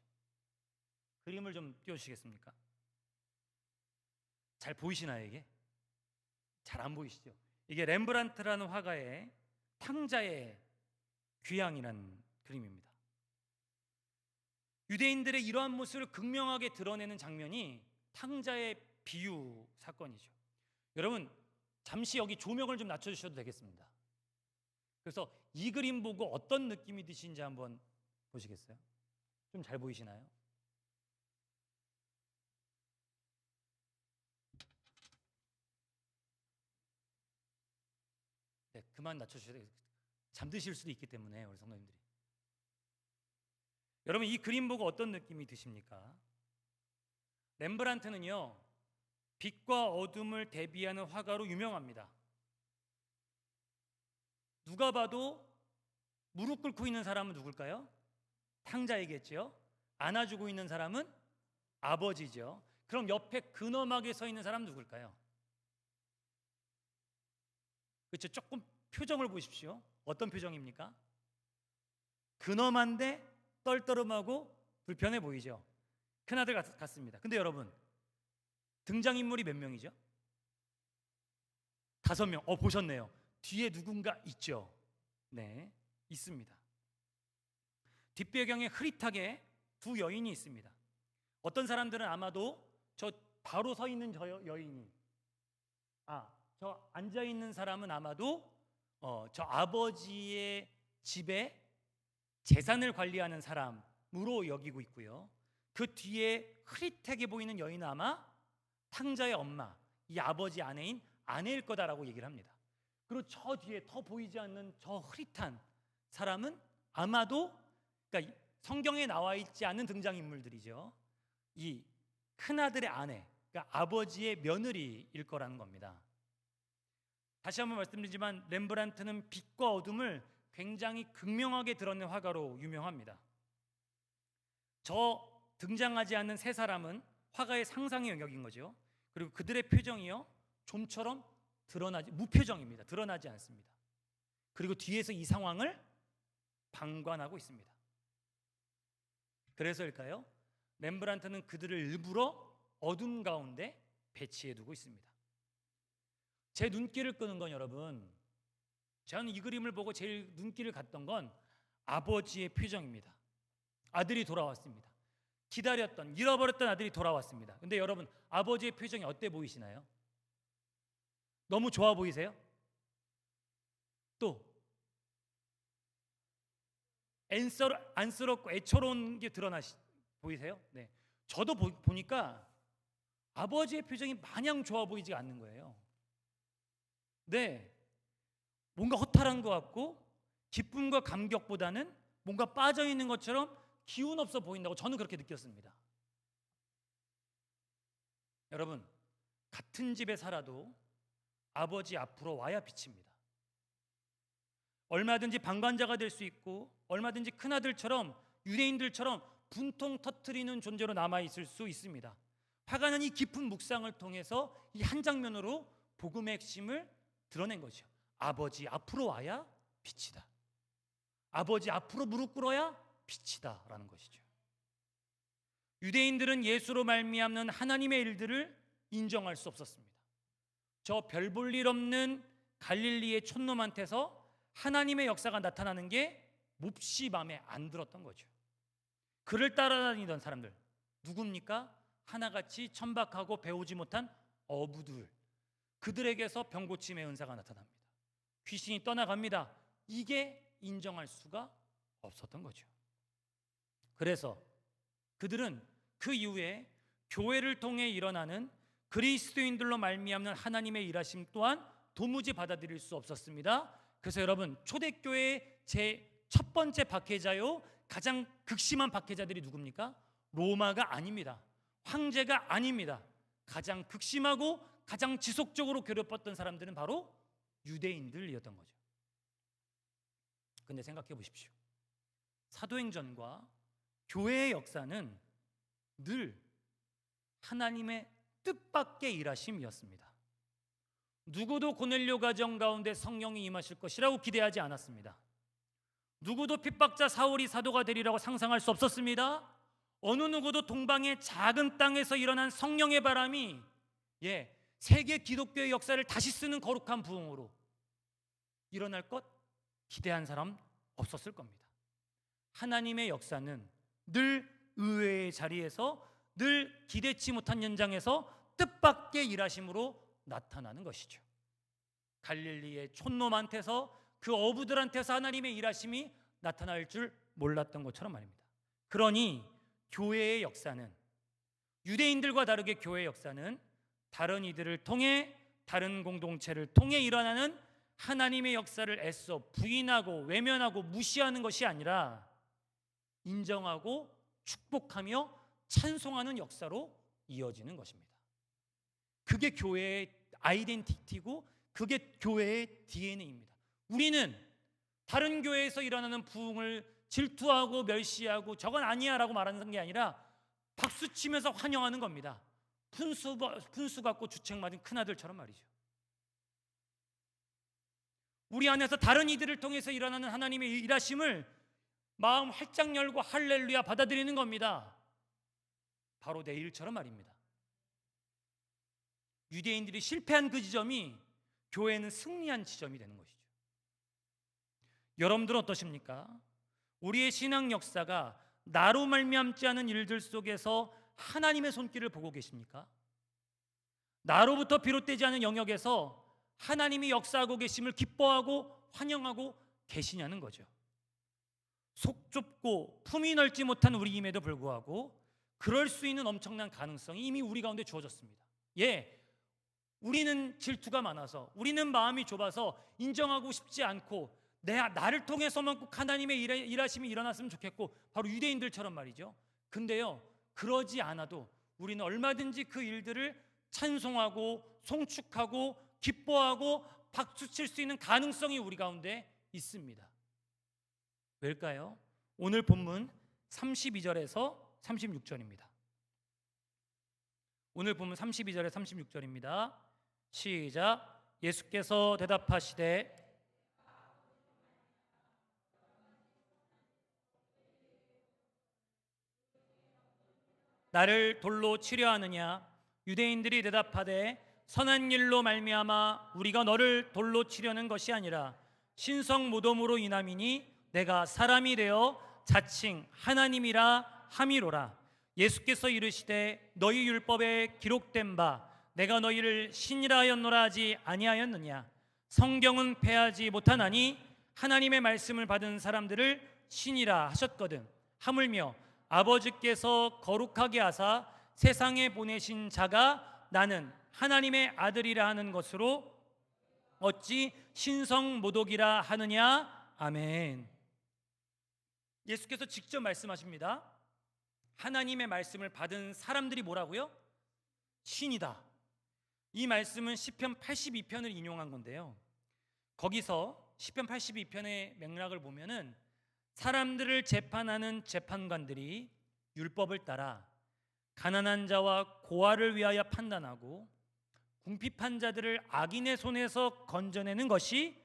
그림을 좀 띄워주시겠습니까? 잘 보이시나요? 이게? 잘 안 보이시죠? 이게 렘브란트라는 화가의 탕자의 귀향이라는 그림입니다. 유대인들의 이러한 모습을 극명하게 드러내는 장면이 탕자의 비유 사건이죠. 여러분, 잠시 여기 조명을 좀 낮춰주셔도 되겠습니다. 그래서 이 그림 보고 어떤 느낌이 드신지 한번 보시겠어요? 좀 잘 보이시나요? 네, 그만 낮춰주셔야 돼요. 잠드실 수도 있기 때문에 우리 성도님들이. 여러분 이 그림 보고 어떤 느낌이 드십니까? 렘브란트는요 빛과 어둠을 대비하는 화가로 유명합니다. 누가 봐도 무릎 꿇고 있는 사람은 누굴까요? 탕자이겠죠. 안아주고 있는 사람은 아버지죠. 그럼 옆에 근엄하게 서 있는 사람은 누굴까요? 그렇죠. 조금 표정을 보십시오. 어떤 표정입니까? 근엄한데 떨떠름하고 불편해 보이죠. 큰아들 같습니다. 근데 여러분 등장인물이 몇 명이죠? 5명. 보셨네요. 뒤에 누군가 있죠. 네, 있습니다. 뒷배경에 흐릿하게 두 여인이 있습니다. 어떤 사람들은 아마도 저 바로 서 있는 저 여인이 저 앉아 있는 사람은 아마도 저 아버지의 집에 재산을 관리하는 사람으로 여기고 있고요. 그 뒤에 흐릿하게 보이는 여인은 아마 탕자의 엄마, 이 아버지 아내인 아내일 거다라고 얘기를 합니다. 그리고 저 뒤에 더 보이지 않는 저 흐릿한 사람은 아마도 그러니까 성경에 나와 있지 않은 등장인물들이죠. 이 큰아들의 아내, 그러니까 아버지의 며느리일 거라는 겁니다. 다시 한번 말씀드리지만 렘브란트는 빛과 어둠을 굉장히 극명하게 드러낸 화가로 유명합니다. 저 등장하지 않는 세 사람은 화가의 상상의 영역인 거죠. 그리고 그들의 표정이요 좀처럼 무표정입니다. 드러나지 않습니다. 그리고 뒤에서 이 상황을 방관하고 있습니다. 그래서일까요? 렘브란트는 그들을 일부러 어둠 가운데 배치해 두고 있습니다. 제 눈길을 끄는 건 여러분, 저는 이 그림을 보고 제일 눈길을 갔던 건 아버지의 표정입니다. 아들이 돌아왔습니다. 기다렸던, 잃어버렸던 아들이 돌아왔습니다. 근데 여러분 아버지의 표정이 어때 보이시나요? 너무 좋아 보이세요? 또 안쓰럽고 애처로운 게 보이세요? 네, 저도 보니까 아버지의 표정이 마냥 좋아 보이지 않는 거예요. 네, 뭔가 허탈한 것 같고 기쁨과 감격보다는 뭔가 빠져있는 것처럼 기운 없어 보인다고 저는 그렇게 느꼈습니다. 여러분 같은 집에 살아도 아버지 앞으로 와야 빛입니다. 얼마든지 방관자가 될 수 있고 얼마든지 큰아들처럼 유대인들처럼 분통 터뜨리는 존재로 남아있을 수 있습니다. 화가는 이 깊은 묵상을 통해서 이 한 장면으로 복음의 핵심을 드러낸 거죠. 아버지 앞으로 와야 빛이다. 아버지 앞으로 무릎 꿇어야 빛이다 라는 것이죠. 유대인들은 예수로 말미암는 하나님의 일들을 인정할 수 없었습니다. 저 별 볼 일 없는 갈릴리의 촌놈한테서 하나님의 역사가 나타나는 게 몹시 마음에 안 들었던 거죠. 그를 따라다니던 사람들 누굽니까? 하나같이 천박하고 배우지 못한 어부들, 그들에게서 병고침의 은사가 나타납니다. 귀신이 떠나갑니다. 이게 인정할 수가 없었던 거죠. 그래서 그들은 그 이후에 교회를 통해 일어나는 그리스도인들로 말미암는 하나님의 일하심 또한 도무지 받아들일 수 없었습니다. 그래서 여러분 초대교회의 제 첫 번째 박해자요 가장 극심한 박해자들이 누굽니까? 로마가 아닙니다. 황제가 아닙니다. 가장 극심하고 가장 지속적으로 괴롭혔던 사람들은 바로 유대인들이었던 거죠. 근데 생각해 보십시오. 사도행전과 교회의 역사는 늘 하나님의 뜻밖의 일하심이었습니다. 누구도 고넬료 가정 가운데 성령이 임하실 것이라고 기대하지 않았습니다. 누구도 핍박자 사울이 사도가 되리라고 상상할 수 없었습니다. 어느 누구도 동방의 작은 땅에서 일어난 성령의 바람이 세계 기독교의 역사를 다시 쓰는 거룩한 부흥으로 일어날 것 기대한 사람 없었을 겁니다. 하나님의 역사는 늘 의외의 자리에서 늘 기대치 못한 현장에서 뜻밖의 일하심으로 나타나는 것이죠. 갈릴리의 촌놈한테서 그 어부들한테서 하나님의 일하심이 나타날 줄 몰랐던 것처럼 말입니다. 그러니 교회의 역사는 유대인들과 다르게 교회의 역사는 다른 이들을 통해 다른 공동체를 통해 일어나는 하나님의 역사를 애써 부인하고 외면하고 무시하는 것이 아니라 인정하고 축복하며 찬송하는 역사로 이어지는 것입니다. 그게 교회의 아이덴티티고 그게 교회의 DNA입니다. 우리는 다른 교회에서 일어나는 부흥을 질투하고 멸시하고 저건 아니야 라고 말하는 게 아니라 박수치면서 환영하는 겁니다. 푼수 받고 주책 맞은 큰아들처럼 말이죠. 우리 안에서 다른 이들을 통해서 일어나는 하나님의 일하심을 마음 활짝 열고 할렐루야 받아들이는 겁니다. 바로 내 일처럼 말입니다. 유대인들이 실패한 그 지점이 교회는 승리한 지점이 되는 것이죠. 여러분들은 어떠십니까? 우리의 신앙 역사가 나로 말미암지 않은 일들 속에서 하나님의 손길을 보고 계십니까? 나로부터 비롯되지 않은 영역에서 하나님이 역사하고 계심을 기뻐하고 환영하고 계시냐는 거죠. 속 좁고 품이 넓지 못한 우리임에도 불구하고 그럴 수 있는 엄청난 가능성이 이미 우리 가운데 주어졌습니다. 예, 우리는 질투가 많아서, 우리는 마음이 좁아서 인정하고 싶지 않고 나를 통해서만 꼭 하나님의 일하심이 일어났으면 좋겠고, 바로 유대인들처럼 말이죠. 근데요, 그러지 않아도 우리는 얼마든지 그 일들을 찬송하고 송축하고 기뻐하고 박수칠 수 있는 가능성이 우리 가운데 있습니다. 왜일까요? 오늘 본문 32절에서 36절입니다. 오늘 본문 32절에 36절입니다. 시작. 예수께서 대답하시되 나를 돌로 치려 하느냐? 유대인들이 대답하되 선한 일로 말미암아 우리가 너를 돌로 치려는 것이 아니라 신성 모독으로 인함이니 내가 사람이 되어 자칭 하나님이라 함이로라. 예수께서 이르시되 너희 율법에 기록된 바 내가 너희를 신이라 하였노라 하지 아니하였느냐? 성경은 패하지 못하나니 하나님의 말씀을 받은 사람들을 신이라 하셨거든. 하물며 아버지께서 거룩하게 하사 세상에 보내신 자가 나는 하나님의 아들이라 하는 것으로 어찌 신성 모독이라 하느냐? 아멘. 예수께서 직접 말씀하십니다. 하나님의 말씀을 받은 사람들이 뭐라고요? 신이다. 이 말씀은 시편 82편을 인용한 건데요, 거기서 시편 82편의 맥락을 보면은 사람들을 재판하는 재판관들이 율법을 따라 가난한 자와 고아를 위하여 판단하고 궁핍한 자들을 악인의 손에서 건져내는 것이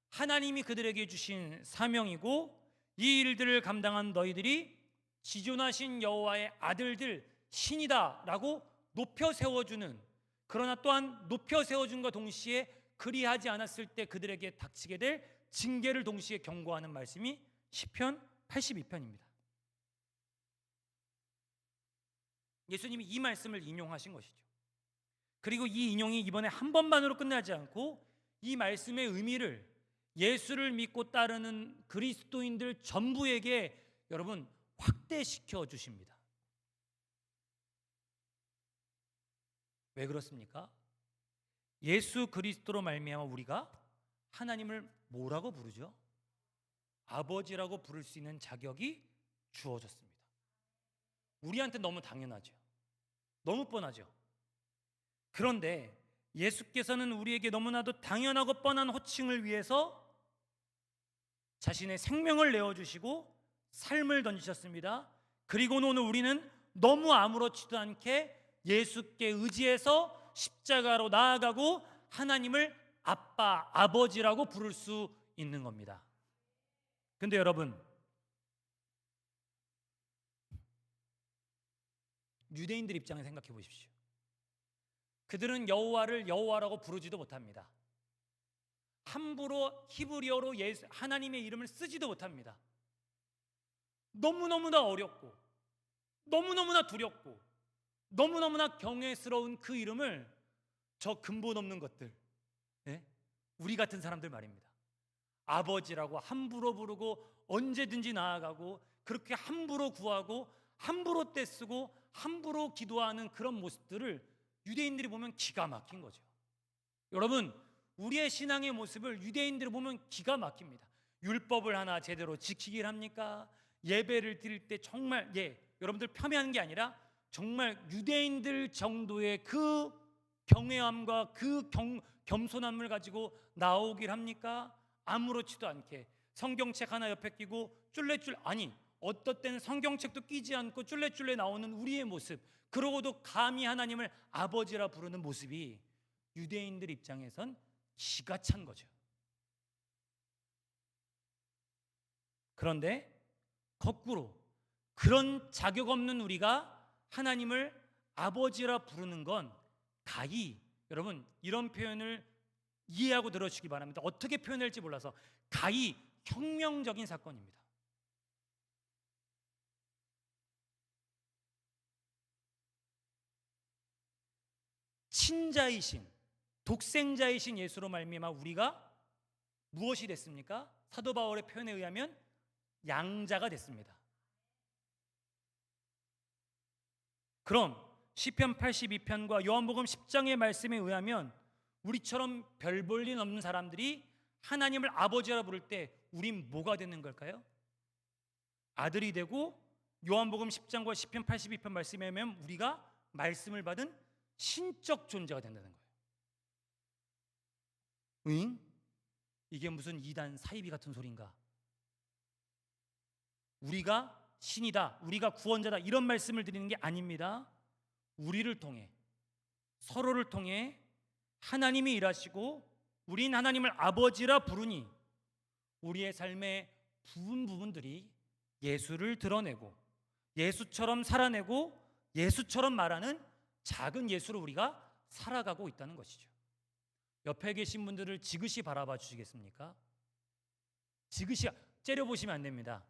하나님이 그들에게 주신 사명이고, 이 일들을 감당한 너희들이 지존하신 여호와의 아들들 신이다라고 높여 세워주는, 그러나 또한 높여 세워준과 동시에 그리하지 않았을 때 그들에게 닥치게 될 징계를 동시에 경고하는 말씀이 시편 82편입니다. 예수님이 이 말씀을 인용하신 것이죠. 그리고 이 인용이 이번에 한 번만으로 끝나지 않고 이 말씀의 의미를 예수를 믿고 따르는 그리스도인들 전부에게 여러분 확대시켜 주십니다. 왜 그렇습니까? 예수 그리스도로 말미암아 우리가 하나님을 뭐라고 부르죠? 아버지라고 부를 수 있는 자격이 주어졌습니다. 우리한테 너무 당연하죠. 너무 뻔하죠. 그런데 예수께서는 우리에게 너무나도 당연하고 뻔한 호칭을 위해서 자신의 생명을 내어주시고 삶을 던지셨습니다. 그리고는 오늘 우리는 너무 아무렇지도 않게 예수께 의지해서 십자가로 나아가고 하나님을 아빠, 아버지라고 부를 수 있는 겁니다. 근데 여러분, 유대인들 입장에 생각해 보십시오. 그들은 여호와를 여호와라고 부르지도 못합니다. 함부로 히브리어로 하나님의 이름을 쓰지도 못합니다. 너무너무나 어렵고 너무너무나 두렵고 너무너무나 경외스러운 그 이름을 저 근본 없는 것들, 우리 같은 사람들 말입니다. 아버지라고 함부로 부르고 언제든지 나아가고 그렇게 함부로 구하고 함부로 떼쓰고 함부로 기도하는 그런 모습들을 유대인들이 보면 기가 막힌 거죠. 여러분, 우리의 신앙의 모습을 유대인들을 보면 기가 막힙니다. 율법을 하나 제대로 지키길 합니까? 예배를 드릴 때 정말 여러분들 폄훼하는 게 아니라 정말 유대인들 정도의 그 경외함과 그 겸손함을 가지고 나오길 합니까? 아무렇지도 않게 성경책 하나 옆에 끼고 어떨 때는 성경책도 끼지 않고 쫄래쫄래 나오는 우리의 모습, 그러고도 감히 하나님을 아버지라 부르는 모습이 유대인들 입장에선 기가 찬 거죠. 그런데 거꾸로 그런 자격 없는 우리가 하나님을 아버지라 부르는 건 가히, 여러분 이런 표현을 이해하고 들어주시기 바랍니다. 어떻게 표현할지 몰라서 가히 혁명적인 사건입니다. 친자이신, 독생자이신 예수로 말미암아 우리가 무엇이 됐습니까? 사도 바울의 표현에 의하면 양자가 됐습니다. 그럼 시편 82편과 요한복음 10장의 말씀에 의하면 우리처럼 별 볼 일 없는 사람들이 하나님을 아버지라 부를 때 우린 뭐가 되는 걸까요? 아들이 되고, 요한복음 10장과 시편 82편 말씀에 의하면 우리가 말씀을 받은 신적 존재가 된다는 거예요. 응? 이게 무슨 이단 사이비 같은 소린가? 우리가 신이다, 우리가 구원자다, 이런 말씀을 드리는 게 아닙니다. 우리를 통해, 서로를 통해 하나님이 일하시고 우린 하나님을 아버지라 부르니 우리의 삶의 부분들이 예수를 드러내고 예수처럼 살아내고 예수처럼 말하는 작은 예수로 우리가 살아가고 있다는 것이죠. 옆에 계신 분들을 지그시 바라봐 주시겠습니까? 지그시 째려보시면 안 됩니다.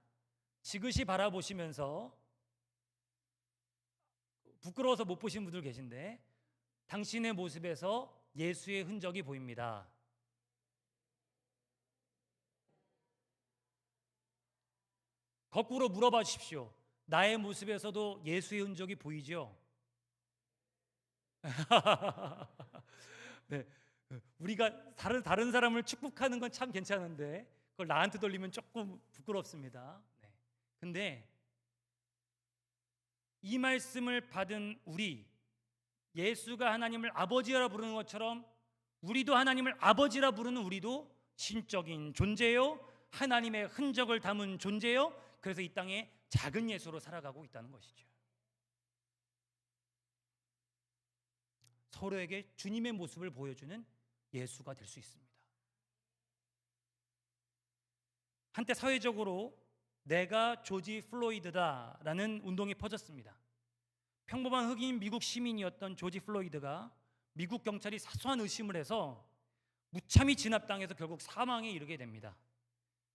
지그시 바라보시면서, 부끄러워서 못 보신 분들 계신데 당신의 모습에서 예수의 흔적이 보입니다. 거꾸로 물어봐 주십시오. 나의 모습에서도 예수의 흔적이 보이죠? 네, 우리가 다른 사람을 축복하는 건 참 괜찮은데 그걸 나한테 돌리면 조금 부끄럽습니다. 네. 근데 이 말씀을 받은 우리, 예수가 하나님을 아버지라 부르는 것처럼 우리도 하나님을 아버지라 부르는 우리도 신적인 존재요, 하나님의 흔적을 담은 존재요. 그래서 이 땅에 작은 예수로 살아가고 있다는 것이죠. 서로에게 주님의 모습을 보여주는 예수가 될 수 있습니다. 한때 사회적으로 내가 조지 플로이드다라는 운동이 퍼졌습니다. 평범한 흑인 미국 시민이었던 조지 플로이드가 미국 경찰이 사소한 의심을 해서 무참히 진압당해서 결국 사망에 이르게 됩니다.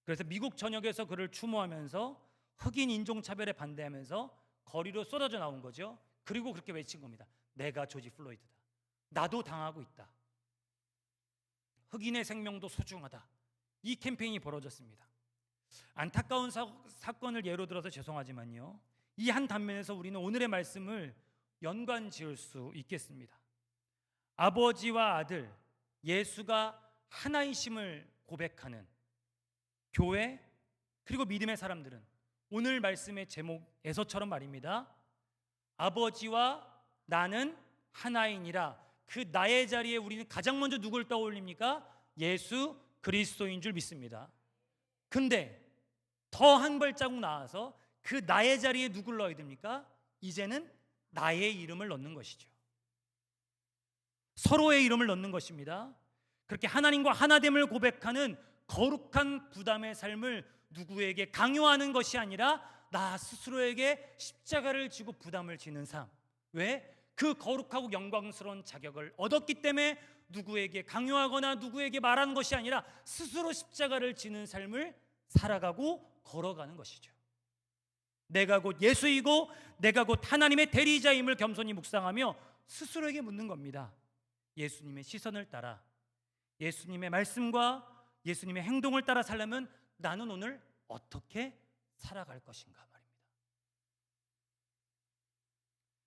그래서 미국 전역에서 그를 추모하면서 흑인 인종차별에 반대하면서 거리로 쏟아져 나온 거죠. 그리고 그렇게 외친 겁니다. 내가 조지 플로이드다. 나도 당하고 있다. 흑인의 생명도 소중하다. 이 캠페인이 벌어졌습니다. 안타까운 사건을 예로 들어서 죄송하지만요, 이 한 단면에서 우리는 오늘의 말씀을 연관 지을 수 있겠습니다. 아버지와 아들, 예수가 하나이심을 고백하는 교회, 그리고 믿음의 사람들은 오늘 말씀의 제목에서처럼 말입니다. 아버지와 나는 하나이니라. 그 나의 자리에 우리는 가장 먼저 누굴 떠올립니까? 예수 그리스도인 줄 믿습니다. 근데 더 한 발자국 나아서 그 나의 자리에 누굴 넣어야 됩니까? 이제는 나의 이름을 넣는 것이죠. 서로의 이름을 넣는 것입니다. 그렇게 하나님과 하나됨을 고백하는 거룩한 부담의 삶을 누구에게 강요하는 것이 아니라 나 스스로에게 십자가를 지고 부담을 지는 삶. 왜? 그 거룩하고 영광스러운 자격을 얻었기 때문에 누구에게 강요하거나 누구에게 말하는 것이 아니라 스스로 십자가를 지는 삶을 살아가고 걸어가는 것이죠. 내가 곧 예수이고 내가 곧 하나님의 대리자임을 겸손히 묵상하며 스스로에게 묻는 겁니다. 예수님의 시선을 따라, 예수님의 말씀과 예수님의 행동을 따라 살려면 나는 오늘 어떻게 살아갈 것인가 말입니다.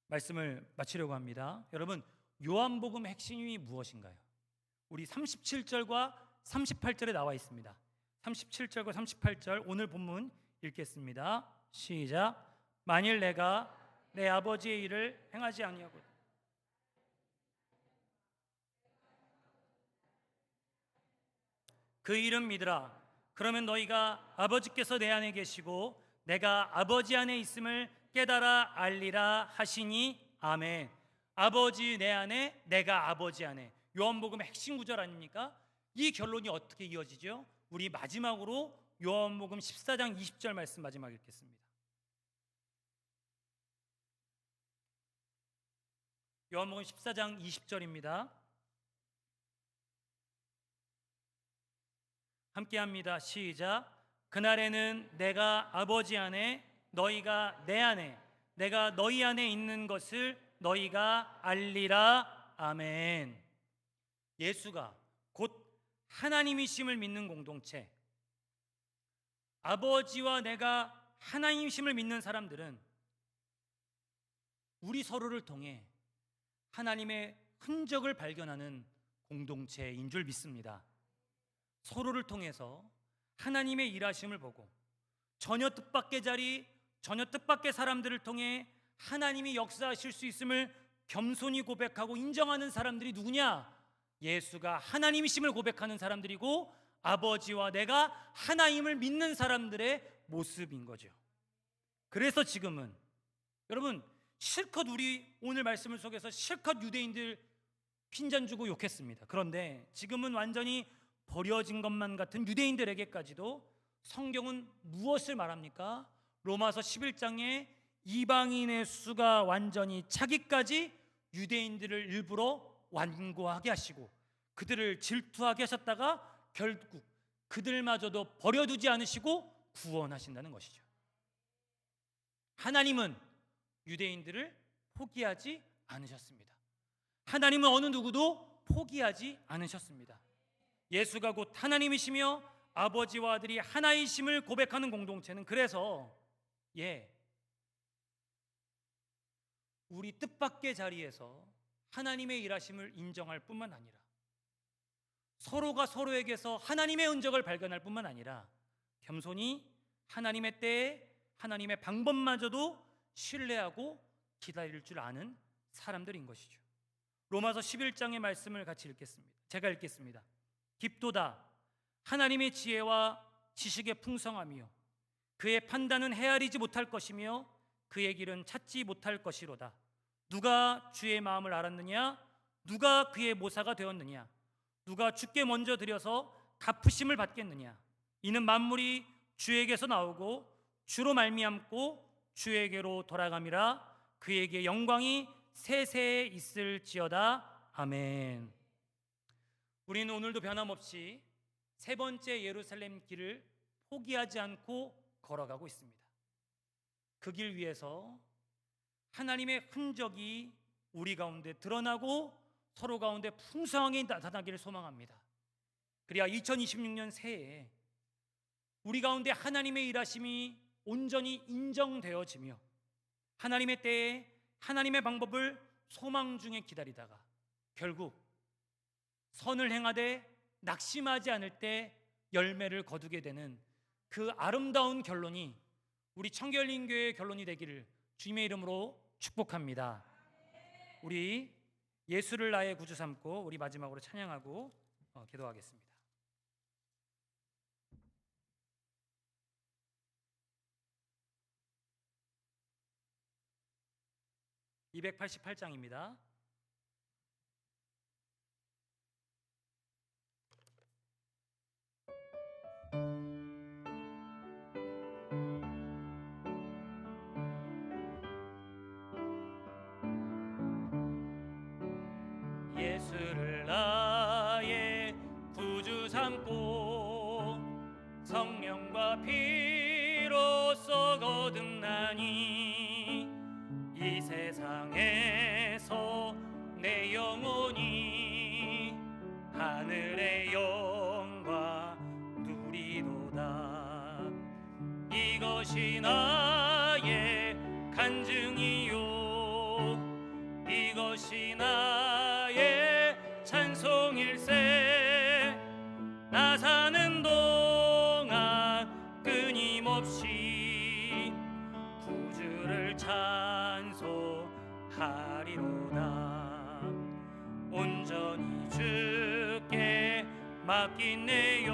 말씀을 마치려고 합니다. 여러분, 요한복음 핵심이 무엇인가요? 우리 37절과 38절에 나와 있습니다. 37절과 38절 오늘 본문 읽겠습니다. 시작. 만일 내가 내 아버지의 일을 행하지 아니하고 그 이름 믿으라. 그러면 너희가 아버지께서 내 안에 계시고 내가 아버지 안에 있음을 깨달아 알리라 하시니 아멘. 아버지 내 안에, 내가 아버지 안에. 요한복음의 핵심 구절 아닙니까? 이 결론이 어떻게 이어지죠? 우리 마지막으로 요한복음 14장 20절 말씀 마지막 읽겠습니다. 요한복음 14장 20절입니다. 함께합니다. 시작. 그날에는 내가 아버지 안에, 너희가 내 안에, 내가 너희 안에 있는 것을 너희가 알리라. 아멘. 예수가 곧 하나님이심을 믿는 공동체, 아버지와 내가 하나님이심을 믿는 사람들은 우리 서로를 통해 하나님의 흔적을 발견하는 공동체인 줄 믿습니다. 서로를 통해서 하나님의 일하심을 보고 전혀 뜻밖의 자리, 전혀 뜻밖의 사람들을 통해 하나님이 역사하실 수 있음을 겸손히 고백하고 인정하는 사람들이 누구냐? 예수가 하나님이심을 고백하는 사람들이고 아버지와 내가 하나님을 믿는 사람들의 모습인 거죠. 그래서 지금은 여러분 실컷 우리 오늘 말씀을 속에서 실컷 유대인들 핀잔 주고 욕했습니다. 그런데 지금은 완전히 버려진 것만 같은 유대인들에게까지도 성경은 무엇을 말합니까? 로마서 11장에 이방인의 수가 완전히 차기까지 유대인들을 일부러 완고하게 하시고 그들을 질투하게 하셨다가 결국 그들마저도 버려두지 않으시고 구원하신다는 것이죠. 하나님은 유대인들을 포기하지 않으셨습니다. 하나님은 어느 누구도 포기하지 않으셨습니다. 예수가 곧 하나님이시며 아버지와 아들이 하나이심을 고백하는 공동체는 그래서 우리 뜻밖의 자리에서 하나님의 일하심을 인정할 뿐만 아니라 서로가 서로에게서 하나님의 흔적을 발견할 뿐만 아니라 겸손히 하나님의 때에 하나님의 방법마저도 신뢰하고 기다릴 줄 아는 사람들인 것이죠. 로마서 11장의 말씀을 같이 읽겠습니다. 제가 읽겠습니다. 깊도다 하나님의 지혜와 지식의 풍성하며 그의 판단은 헤아리지 못할 것이며 그의 길은 찾지 못할 것이로다. 누가 주의 마음을 알았느냐? 누가 그의 모사가 되었느냐? 누가 주께 먼저 드려서 갚으심을 받겠느냐? 이는 만물이 주에게서 나오고 주로 말미암고 주에게로 돌아감이라. 그에게 영광이 세세에 있을지어다. 아멘. 우리는 오늘도 변함없이 세 번째 예루살렘 길을 포기하지 않고 걸어가고 있습니다. 그 길 위에서 하나님의 흔적이 우리 가운데 드러나고 서로 가운데 풍성하게 나타나기를 소망합니다. 그래야 2026년 새해에 우리 가운데 하나님의 일하심이 온전히 인정되어지며 하나님의 때에 하나님의 방법을 소망 중에 기다리다가 결국 선을 행하되 낙심하지 않을 때 열매를 거두게 되는 그 아름다운 결론이 우리 청결린교회의 결론이 되기를 주님의 이름으로 축복합니다. 우리 예수를 나의 구주 삼고 우리 마지막으로 찬양하고 기도하겠습니다. 288장입니다. 예수를 나의 구주 삼고 성령과 피로써 거듭나니 이 세상에서 내 영혼이 하늘의 영광 누리도다. 이것이 나의 간증이요 이것이 나의 찬송일세. 구주를 찬송하리로다. 온전히 주께 맡기네요.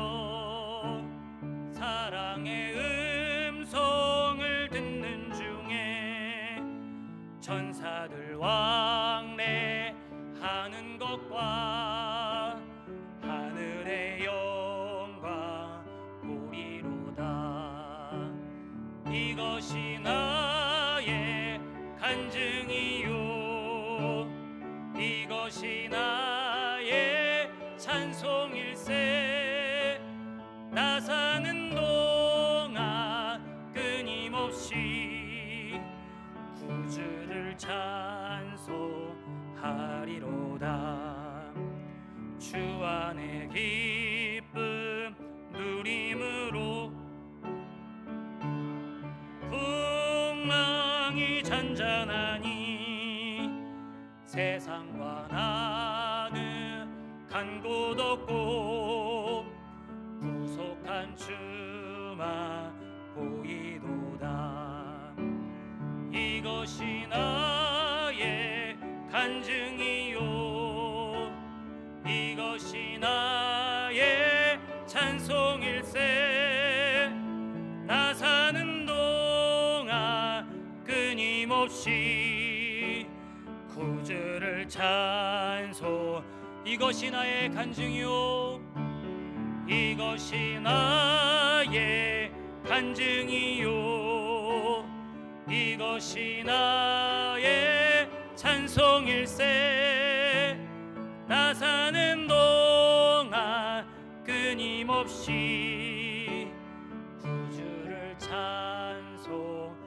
사랑의 음성을 듣는 중에 천사들 왕래하는 것과 하늘의 영광 보리로다. 이것이 나의 간증이요, 이것이 나의 찬송일세. 나 사는 동안 끊임없이 구주를 찬송하리로다. 주 안에 기쁨 누림으로 풍랑이 잔잔하니 세상과 나는 간 곳 없고 구속한 주만 보이도다. 이것이 나의 간증이요, 이것이 나의 찬송일세. 나 사는 동안 끊임없이 구주를 찬송. 이것이 나의 간증이요, 이것이 나의 간증이요, 이것이 나의 찬송일세. 나 사는 동안 끊임없이 구주를 찬송하리로다.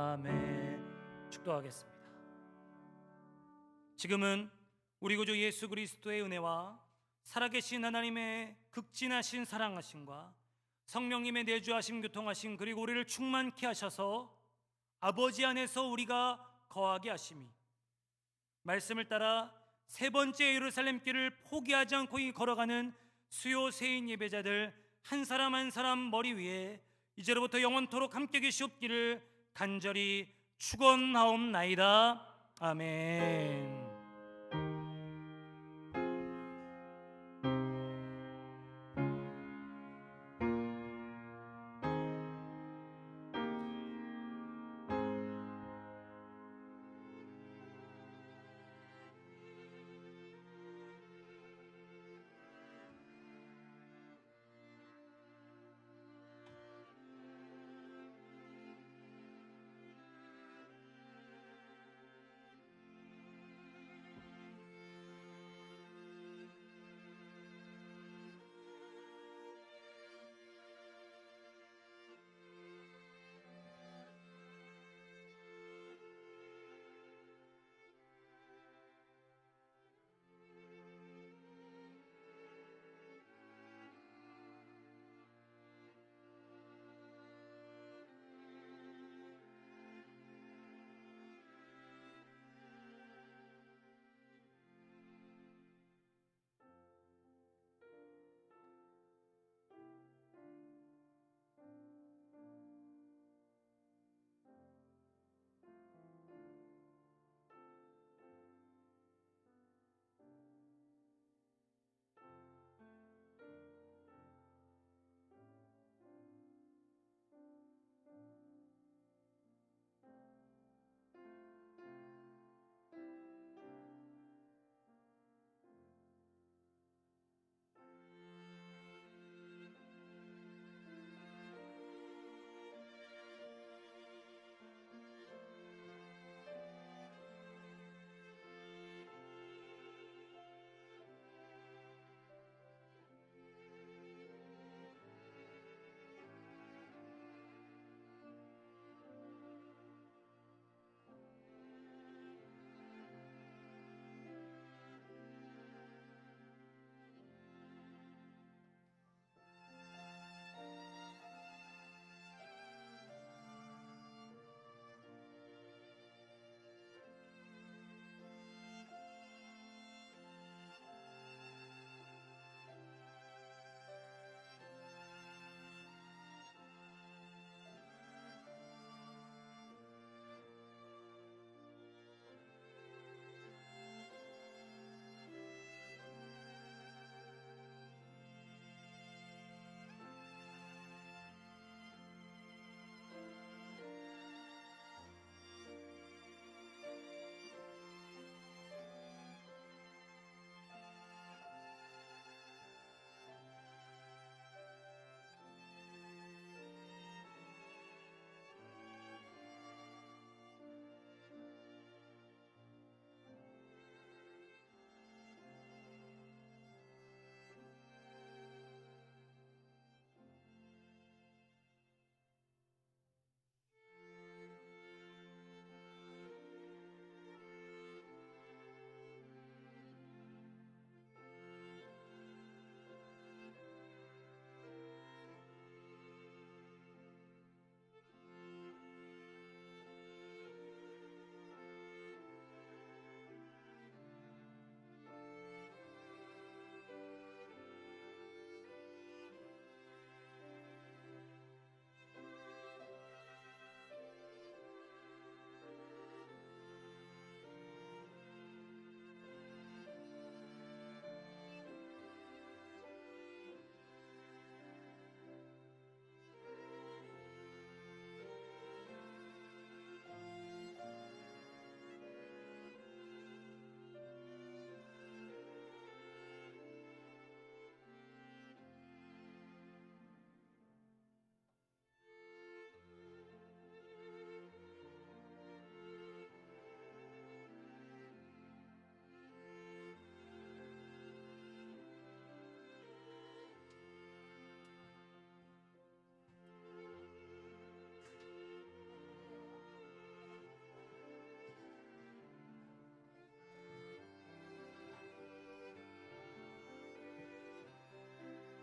아멘. 축도하겠습니다. 지금은 우리 구주 예수 그리스도의 은혜와 살아계신 하나님의 극진하신 사랑하심과 성령님의 내주하심 교통하심, 그리고 우리를 충만케 하셔서 아버지 안에서 우리가 거하게 하심이, 말씀을 따라 세 번째 예루살렘 길을 포기하지 않고 걸어가는 수요 세인 예배자들 한 사람 한 사람 머리 위에 이제로부터 영원토록 함께 계시옵기를 간절히 축원하옵나이다. 아멘.